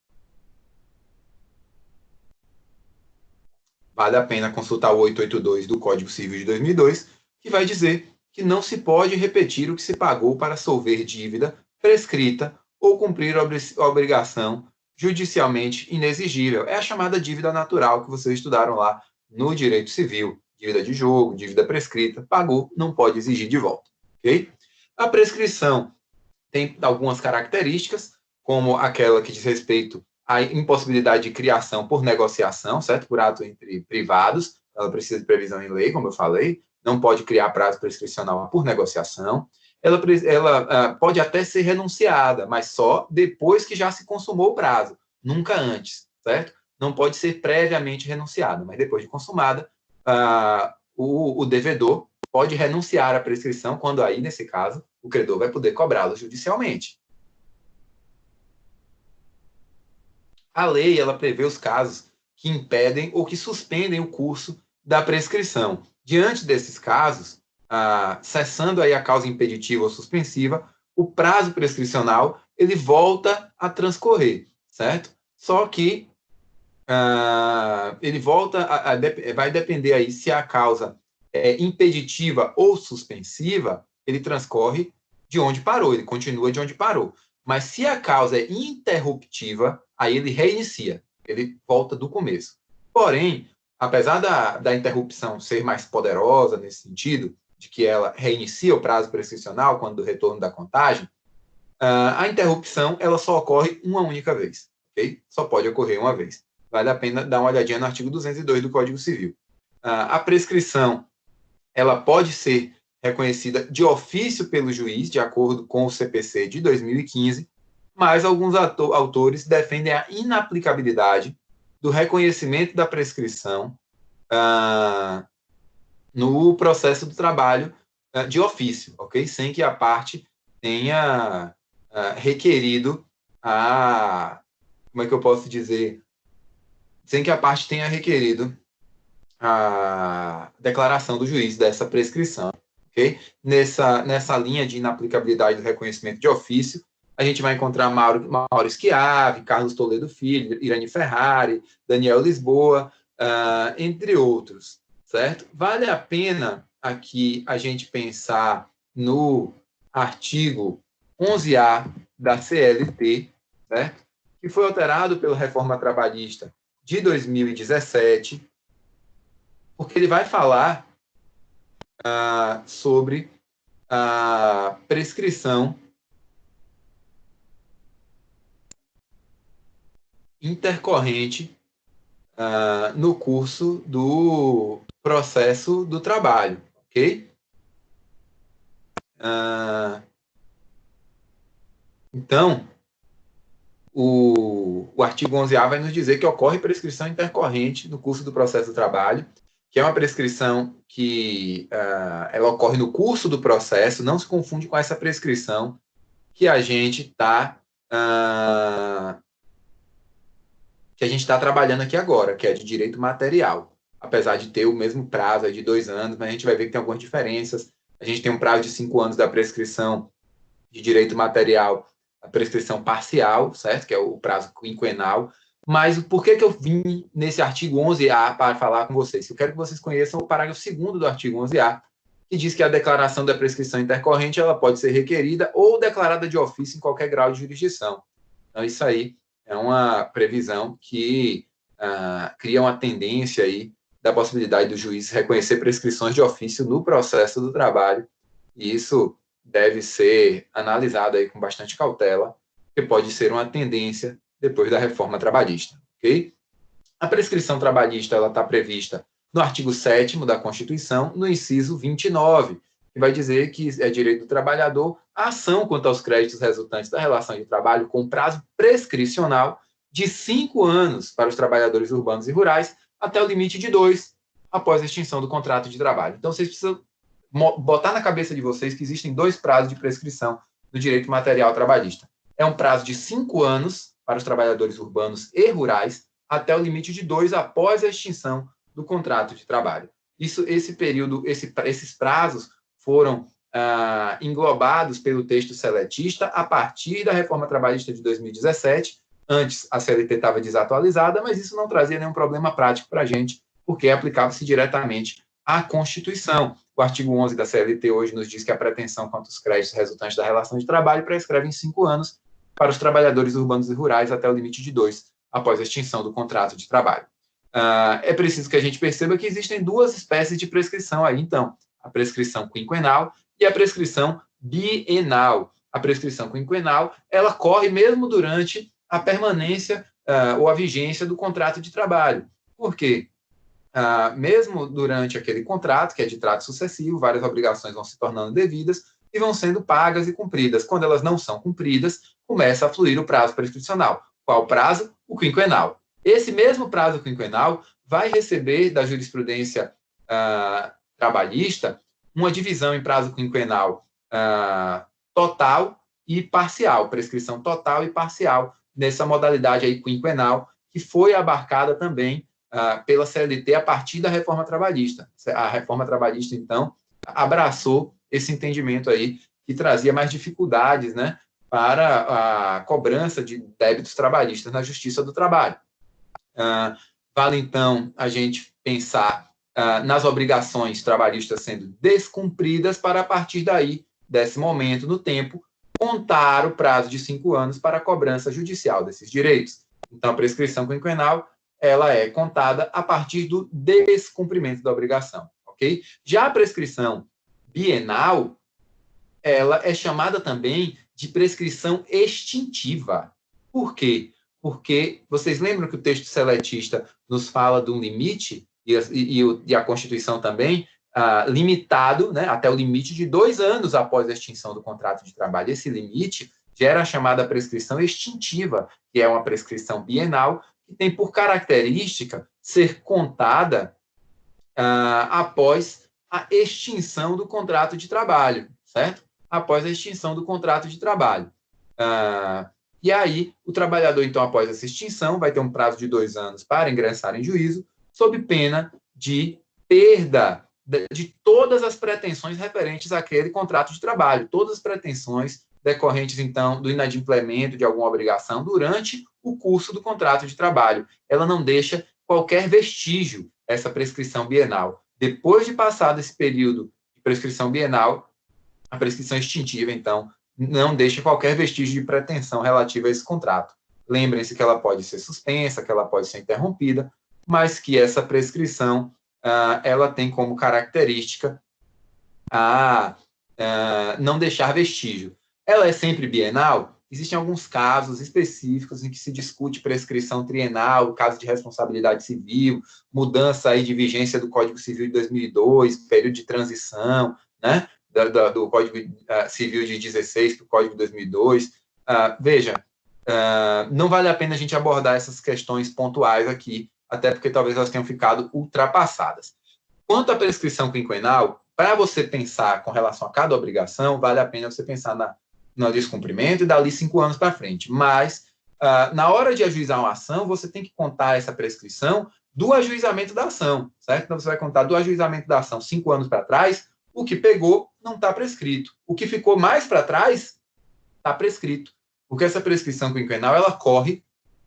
Vale a pena consultar o 882 do Código Civil de 2002, que vai dizer que não se pode repetir o que se pagou para solver dívida prescrita ou cumprir obrigação judicialmente inexigível. É a chamada dívida natural que vocês estudaram lá no direito civil. Dívida de jogo, dívida prescrita, pagou, não pode exigir de volta. Okay? A prescrição tem algumas características, como aquela que diz respeito à impossibilidade de criação por negociação, certo? Por ato entre privados, ela precisa de previsão em lei, como eu falei, não pode criar prazo prescricional por negociação. Ela pode até ser renunciada, mas só depois que já se consumou o prazo, nunca antes, certo? Não pode ser previamente renunciada, mas depois de consumada, o devedor pode renunciar à prescrição, quando aí, nesse caso, o credor vai poder cobrá-lo judicialmente. A lei, ela prevê os casos que impedem ou que suspendem o curso da prescrição. Diante desses casos, cessando aí a causa impeditiva ou suspensiva, o prazo prescricional ele volta a transcorrer, certo? Só que ele volta vai depender aí se a causa é impeditiva ou suspensiva, ele transcorre de onde parou, ele continua de onde parou. Mas se a causa é interruptiva, aí ele reinicia, ele volta do começo. Porém, apesar da interrupção ser mais poderosa nesse sentido, de que ela reinicia o prazo prescricional quando do retorno da contagem, a interrupção ela só ocorre uma única vez, ok? Só pode ocorrer uma vez. Vale a pena dar uma olhadinha no artigo 202 do Código Civil. A prescrição ela pode ser reconhecida de ofício pelo juiz, de acordo com o CPC de 2015, mas alguns autores defendem a inaplicabilidade do reconhecimento da prescrição no processo do trabalho de ofício, ok? Sem que a parte tenha requerido como é que eu posso dizer? Sem que a parte tenha requerido a declaração do juiz dessa prescrição, ok? Nessa linha de inaplicabilidade do reconhecimento de ofício, a gente vai encontrar Mauro Schiavi, Carlos Toledo Filho, Irani Ferrari, Daniel Lisboa, entre outros, certo? Vale a pena aqui a gente pensar no artigo 11A da CLT, certo? Que foi alterado pela Reforma Trabalhista de 2017, porque ele vai falar sobre a prescrição intercorrente no curso do processo do trabalho, ok? Então, o artigo 11A vai nos dizer que ocorre prescrição intercorrente no curso do processo do trabalho, que é uma prescrição que ela ocorre no curso do processo, não se confunde com essa prescrição que a gente está trabalhando aqui agora, que é de direito material, apesar de ter o mesmo prazo de 2 anos, mas a gente vai ver que tem algumas diferenças. A gente tem um prazo de 5 anos da prescrição de direito material, a prescrição parcial, certo? Que é o prazo quinquenal. Mas por que eu vim nesse artigo 11A para falar com vocês? Eu quero que vocês conheçam o parágrafo 2º do artigo 11A, que diz que a declaração da prescrição intercorrente ela pode ser requerida ou declarada de ofício em qualquer grau de jurisdição. Então, isso aí é uma previsão que cria uma tendência aí da possibilidade do juiz reconhecer prescrições de ofício no processo do trabalho, e isso deve ser analisado aí com bastante cautela, porque pode ser uma tendência depois da reforma trabalhista, ok? A prescrição trabalhista ela está prevista no artigo 7º da Constituição, no inciso 29, que vai dizer que é direito do trabalhador a ação quanto aos créditos resultantes da relação de trabalho com prazo prescricional de 5 anos para os trabalhadores urbanos e rurais, até o limite de 2, após a extinção do contrato de trabalho. Então, vocês precisam botar na cabeça de vocês que existem 2 prazos de prescrição no direito material trabalhista. É um prazo de 5 anos para os trabalhadores urbanos e rurais, até o limite de 2 após a extinção do contrato de trabalho. Esses prazos foram englobados pelo texto seletista a partir da reforma trabalhista de 2017. Antes, a CLT estava desatualizada, mas isso não trazia nenhum problema prático para a gente, porque aplicava-se diretamente à Constituição. O artigo 11 da CLT hoje nos diz que a pretensão quanto aos créditos resultantes da relação de trabalho prescreve em 5 anos para os trabalhadores urbanos e rurais até o limite de 2, após a extinção do contrato de trabalho. É preciso que a gente perceba que existem 2 espécies de prescrição aí, então, a prescrição quinquenal e a prescrição bienal. A prescrição quinquenal, ela corre mesmo durante a permanência ou a vigência do contrato de trabalho. Por quê? Mesmo durante aquele contrato, que é de trato sucessivo, várias obrigações vão se tornando devidas e vão sendo pagas e cumpridas. Quando elas não são cumpridas, começa a fluir o prazo prescricional. Qual prazo? O quinquenal. Esse mesmo prazo quinquenal vai receber da jurisprudência trabalhista uma divisão em prazo quinquenal total e parcial, prescrição total e parcial, nessa modalidade aí quinquenal, que foi abarcada também pela CLT a partir da reforma trabalhista. A reforma trabalhista, então, abraçou esse entendimento aí, que trazia mais dificuldades, né, para a cobrança de débitos trabalhistas na Justiça do Trabalho. Vale, então, a gente pensar nas obrigações trabalhistas sendo descumpridas para, a partir daí, desse momento no tempo, contar o prazo de 5 anos para a cobrança judicial desses direitos. Então, a prescrição quinquenal, ela é contada a partir do descumprimento da obrigação, ok? Já a prescrição bienal, ela é chamada também de prescrição extintiva. Por quê? Porque vocês lembram que o texto seletista nos fala de um limite, e a Constituição também, limitado, né, até o limite de 2 anos após a extinção do contrato de trabalho. Esse limite gera a chamada prescrição extintiva, que é uma prescrição bienal, que tem por característica ser contada após a extinção do contrato de trabalho, certo? Após a extinção do contrato de trabalho. E aí, o trabalhador, então, após essa extinção, vai ter um prazo de 2 anos para ingressar em juízo, sob pena de perda de todas as pretensões referentes àquele contrato de trabalho, todas as pretensões decorrentes, então, do inadimplemento de alguma obrigação durante o curso do contrato de trabalho. Ela não deixa qualquer vestígio, essa prescrição bienal. Depois de passado esse período de prescrição bienal, a prescrição extintiva, então, não deixa qualquer vestígio de pretensão relativa a esse contrato. Lembrem-se que ela pode ser suspensa, que ela pode ser interrompida, mas que essa prescrição ela tem como característica não deixar vestígio. Ela é sempre bienal? Existem alguns casos específicos em que se discute prescrição trienal, caso de responsabilidade civil, mudança aí de vigência do Código Civil de 2002, período de transição, né, do Código Civil de 16 para o Código de 2002. Veja, não vale a pena a gente abordar essas questões pontuais aqui, até porque talvez elas tenham ficado ultrapassadas. Quanto à prescrição quinquenal, para você pensar com relação a cada obrigação, vale a pena você pensar no descumprimento e dali 5 anos para frente. Mas, na hora de ajuizar uma ação, você tem que contar essa prescrição do ajuizamento da ação, certo? Então, você vai contar do ajuizamento da ação 5 anos para trás, o que pegou não está prescrito. O que ficou mais para trás está prescrito. Porque essa prescrição quinquenal, ela corre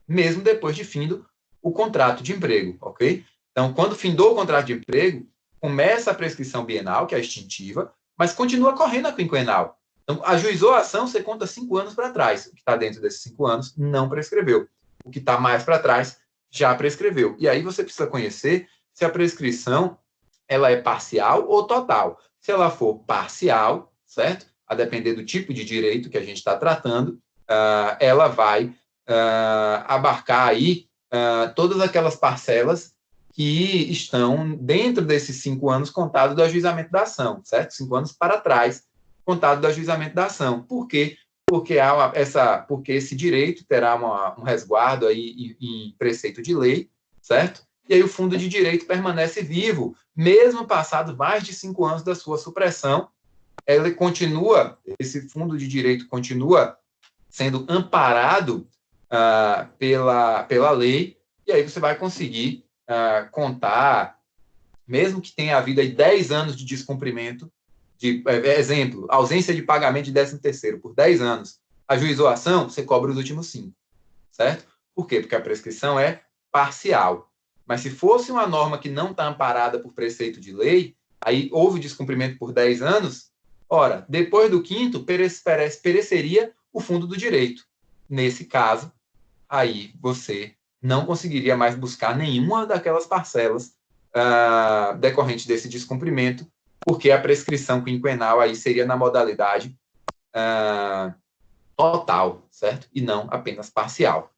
mesmo depois de findo o contrato de emprego, ok? Então, quando findou o contrato de emprego, começa a prescrição bienal, que é a extintiva, mas continua correndo a quinquenal. Então, ajuizou a ação, você conta 5 anos para trás. O que está dentro desses 5 anos não prescreveu. O que está mais para trás já prescreveu. E aí você precisa conhecer se a prescrição ela é parcial ou total. Se ela for parcial, certo? A depender do tipo de direito que a gente está tratando, ela vai abarcar aí todas aquelas parcelas que estão dentro desses 5 anos contados do ajuizamento da ação, certo? 5 anos para trás, contado do ajuizamento da ação. Por quê? Porque esse direito terá um resguardo aí em preceito de lei, certo? E aí o fundo de direito permanece vivo, mesmo passados mais de 5 anos da sua supressão, esse fundo de direito continua sendo amparado pela lei, e aí você vai conseguir contar, mesmo que tenha havido aí 10 anos de descumprimento, exemplo, ausência de pagamento de 13º por 10 anos, ajuizou a ação, você cobra os últimos 5, certo? Por quê? Porque a prescrição é parcial. Mas se fosse uma norma que não está amparada por preceito de lei, aí houve descumprimento por 10 anos, ora, depois do 5º, pereceria o fundo do direito. Nesse caso, aí você não conseguiria mais buscar nenhuma daquelas parcelas decorrentes desse descumprimento, porque a prescrição quinquenal aí seria na modalidade total, certo? E não apenas parcial.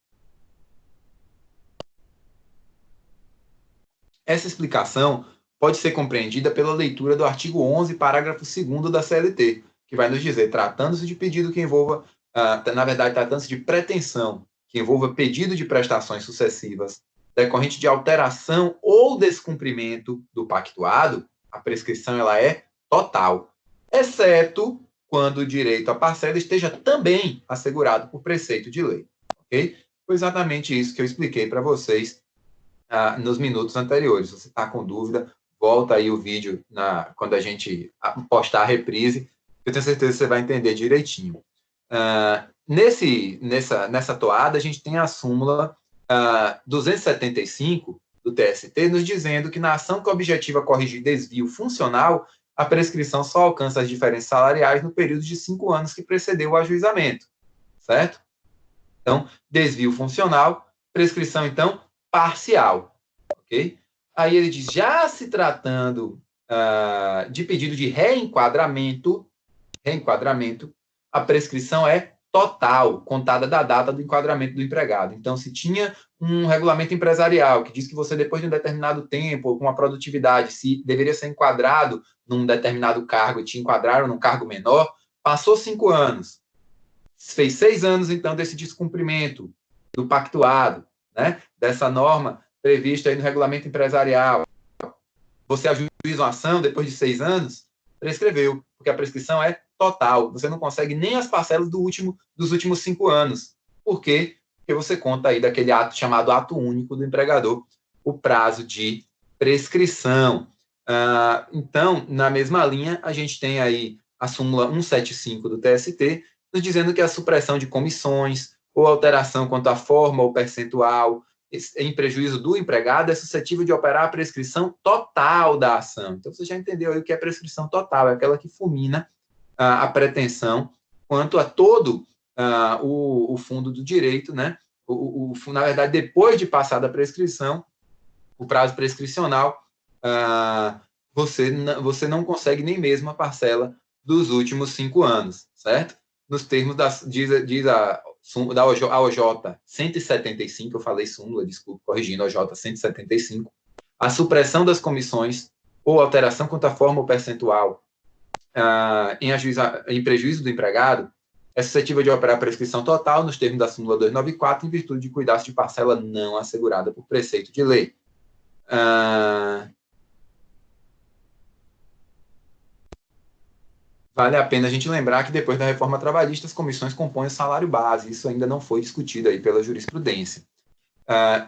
Essa explicação pode ser compreendida pela leitura do artigo 11, parágrafo 2º da CLT, que vai nos dizer, tratando-se de pedido que envolva, na verdade, tratando-se de pretensão, que envolva pedido de prestações sucessivas, decorrente de alteração ou descumprimento do pactuado, a prescrição ela é total, exceto quando o direito à parcela esteja também assegurado por preceito de lei. Ok? Foi exatamente isso que eu expliquei para vocês nos minutos anteriores. Se você está com dúvida, volta aí o vídeo quando a gente postar a reprise, eu tenho certeza que você vai entender direitinho. Nessa toada, a gente tem a súmula 275 do TST, nos dizendo que na ação que objetiva corrigir desvio funcional, a prescrição só alcança as diferenças salariais no período de 5 anos que precedeu o ajuizamento, certo? Então, desvio funcional, prescrição, então, parcial, ok? Aí ele diz, já se tratando de pedido de reenquadramento, a prescrição é total, contada da data do enquadramento do empregado. Então, se tinha um regulamento empresarial que diz que você, depois de um determinado tempo, com uma produtividade, se deveria ser enquadrado num determinado cargo e te enquadraram num cargo menor, passou 5 anos, fez 6 anos, então, desse descumprimento do pactuado, né, dessa norma prevista aí no regulamento empresarial, você ajuiza uma ação depois de 6 anos, prescreveu, porque a prescrição é total. Você não consegue nem as parcelas dos últimos 5 anos. Por quê? Porque você conta aí daquele ato chamado ato único do empregador, o prazo de prescrição. Então, na mesma linha, a gente tem aí a súmula 175 do TST, nos dizendo que a supressão de comissões ou alteração quanto à forma ou percentual em prejuízo do empregado é suscetível de operar a prescrição total da ação. Então, você já entendeu aí o que é prescrição total, é aquela que fulmina a pretensão quanto a todo o fundo do direito, né? Na verdade, depois de passada a prescrição, o prazo prescricional, você não consegue nem mesmo a parcela dos últimos 5 anos, certo? Nos termos diz a OJ 175, eu falei súmula, desculpe, corrigindo, OJ 175, a supressão das comissões ou alteração quanto à forma ou percentual em prejuízo do empregado é suscetível de operar prescrição total nos termos da súmula 294 em virtude de cuidar-se de parcela não assegurada por preceito de lei. vale a pena a gente lembrar que depois da reforma trabalhista, as comissões compõem o salário base. Isso ainda não foi discutido aí pela jurisprudência.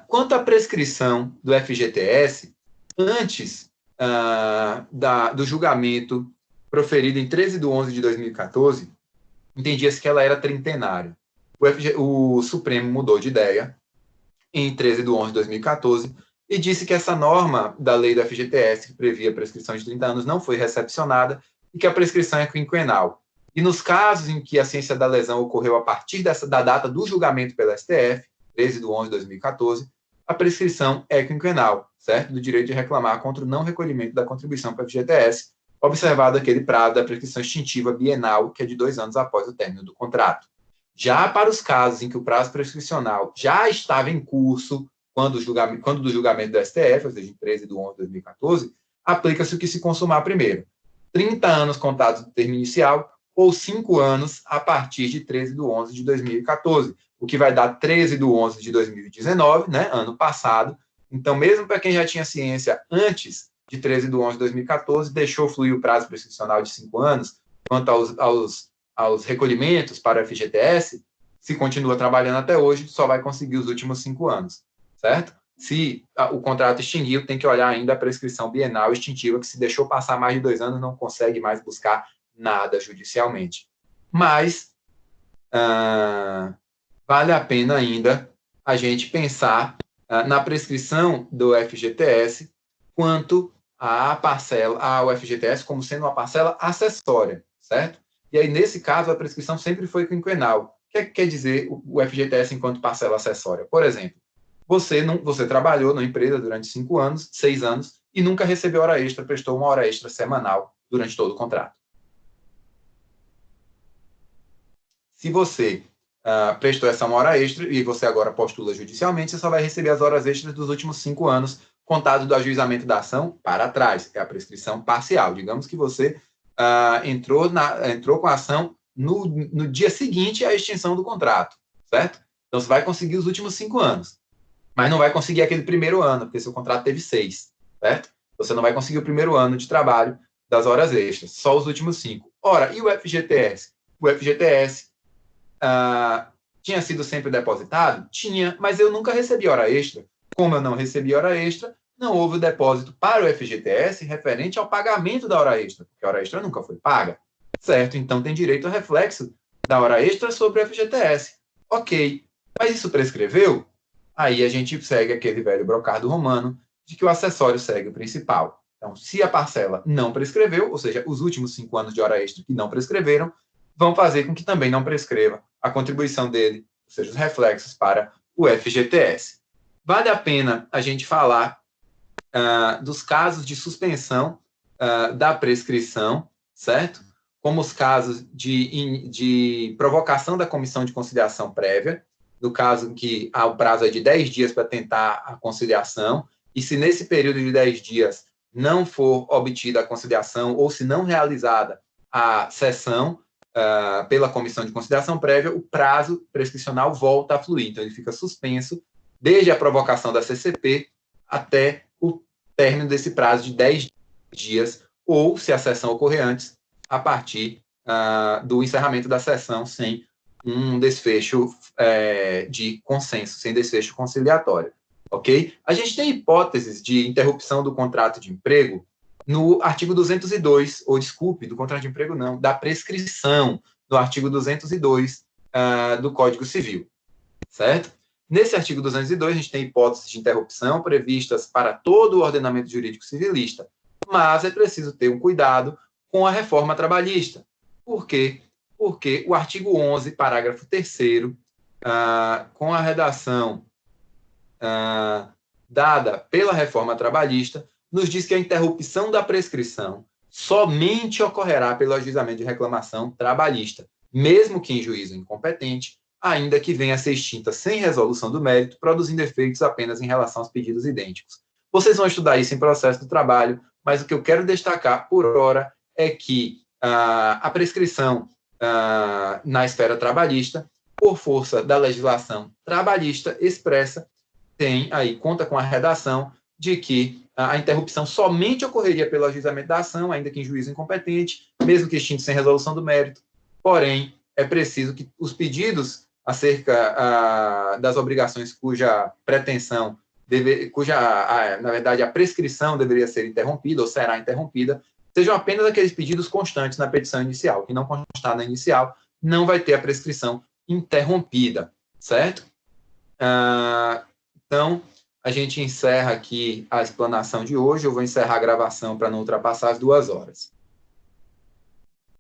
Quanto à prescrição do FGTS, antes do julgamento proferido em 13 de 11 de 2014, entendia-se que ela era trintenária. O Supremo mudou de ideia em 13 de 11 de 2014 e disse que essa norma da lei do FGTS, que previa a prescrição de 30 anos, não foi recepcionada e que a prescrição é quinquenal. E nos casos em que a ciência da lesão ocorreu a partir da data do julgamento pela STF, 13 de 11 de 2014, a prescrição é quinquenal, certo? Do direito de reclamar contra o não recolhimento da contribuição para o FGTS, observado aquele prazo da prescrição extintiva bienal, que é de 2 anos após o término do contrato. Já para os casos em que o prazo prescricional já estava em curso quando do julgamento do STF, ou seja, em 13 de 11 de 2014, aplica-se o que se consumar primeiro. 30 anos contados do termo inicial ou 5 anos a partir de 13 de 11 de 2014, o que vai dar 13 de 11 de 2019, né, ano passado. Então, mesmo para quem já tinha ciência antes de 13 de 11 de 2014, deixou fluir o prazo prescricional de 5 anos, quanto aos recolhimentos para o FGTS, se continua trabalhando até hoje, só vai conseguir os últimos 5 anos, certo? Se o contrato extinguiu, tem que olhar ainda a prescrição bienal extintiva, que se deixou passar mais de 2 anos, não consegue mais buscar nada judicialmente. Mas vale a pena ainda a gente pensar na prescrição do FGTS quanto à parcela, ao FGTS como sendo uma parcela acessória, certo? E aí, nesse caso, a prescrição sempre foi quinquenal. O que quer dizer o FGTS enquanto parcela acessória? Por exemplo, você trabalhou na empresa durante 5 anos, 6 anos, e nunca recebeu hora extra, prestou uma hora extra semanal durante todo o contrato. Se você prestou essa uma hora extra e você agora postula judicialmente, você só vai receber as horas extras dos últimos 5 anos, contados do ajuizamento da ação para trás. É a prescrição parcial. Digamos que você entrou com a ação no dia seguinte à extinção do contrato, certo? Então, você vai conseguir os últimos 5 anos, mas não vai conseguir aquele primeiro ano, porque seu contrato teve 6, certo? Você não vai conseguir o primeiro ano de trabalho das horas extras, só os últimos 5. Ora, e o FGTS? O FGTS tinha sido sempre depositado? Tinha, mas eu nunca recebi hora extra. Como eu não recebi hora extra, não houve o depósito para o FGTS referente ao pagamento da hora extra, porque a hora extra nunca foi paga, certo? Então tem direito ao reflexo da hora extra sobre o FGTS. Ok, mas isso prescreveu? Aí a gente segue aquele velho brocardo romano de que o acessório segue o principal. Então, se a parcela não prescreveu, ou seja, os últimos 5 anos de hora extra que não prescreveram, vão fazer com que também não prescreva a contribuição dele, ou seja, os reflexos para o FGTS. Vale a pena a gente falar dos casos de suspensão da prescrição, certo? Como os casos de provocação da comissão de conciliação prévia, no caso em que há o prazo de 10 dias para tentar a conciliação, e se nesse período de 10 dias não for obtida a conciliação ou se não realizada a sessão pela comissão de conciliação prévia, o prazo prescricional volta a fluir. Então, ele fica suspenso desde a provocação da CCP até o término desse prazo de 10 dias, ou, se a sessão ocorrer antes, a partir do encerramento da sessão sem um desfecho de consenso, sem desfecho conciliatório. Ok? A gente tem hipóteses de interrupção do contrato de emprego no artigo 202, ou desculpe, do contrato de emprego não, da prescrição, do artigo 202 do Código Civil, certo? Nesse artigo 202, a gente tem hipóteses de interrupção previstas para todo o ordenamento jurídico civilista, mas é preciso ter um cuidado com a reforma trabalhista. Por quê? Porque o artigo 11, parágrafo 3º, com a redação dada pela reforma trabalhista, nos diz que a interrupção da prescrição somente ocorrerá pelo ajuizamento de reclamação trabalhista, mesmo que em juízo incompetente, ainda que venha a ser extinta sem resolução do mérito, produzindo efeitos apenas em relação aos pedidos idênticos. Vocês vão estudar isso em processo do trabalho, mas o que eu quero destacar por hora é que a prescrição na esfera trabalhista, por força da legislação trabalhista expressa, conta com a redação de que a interrupção somente ocorreria pelo ajuizamento da ação, ainda que em juízo incompetente, mesmo que extinto sem resolução do mérito. Porém, é preciso que os pedidos acerca das obrigações cuja pretensão, na verdade, a prescrição deveria ser interrompida ou será interrompida, sejam apenas aqueles pedidos constantes na petição inicial. Que não constar na inicial não vai ter a prescrição interrompida, certo? Então, a gente encerra aqui a explanação de hoje. Eu vou encerrar a gravação para não ultrapassar as 2 horas.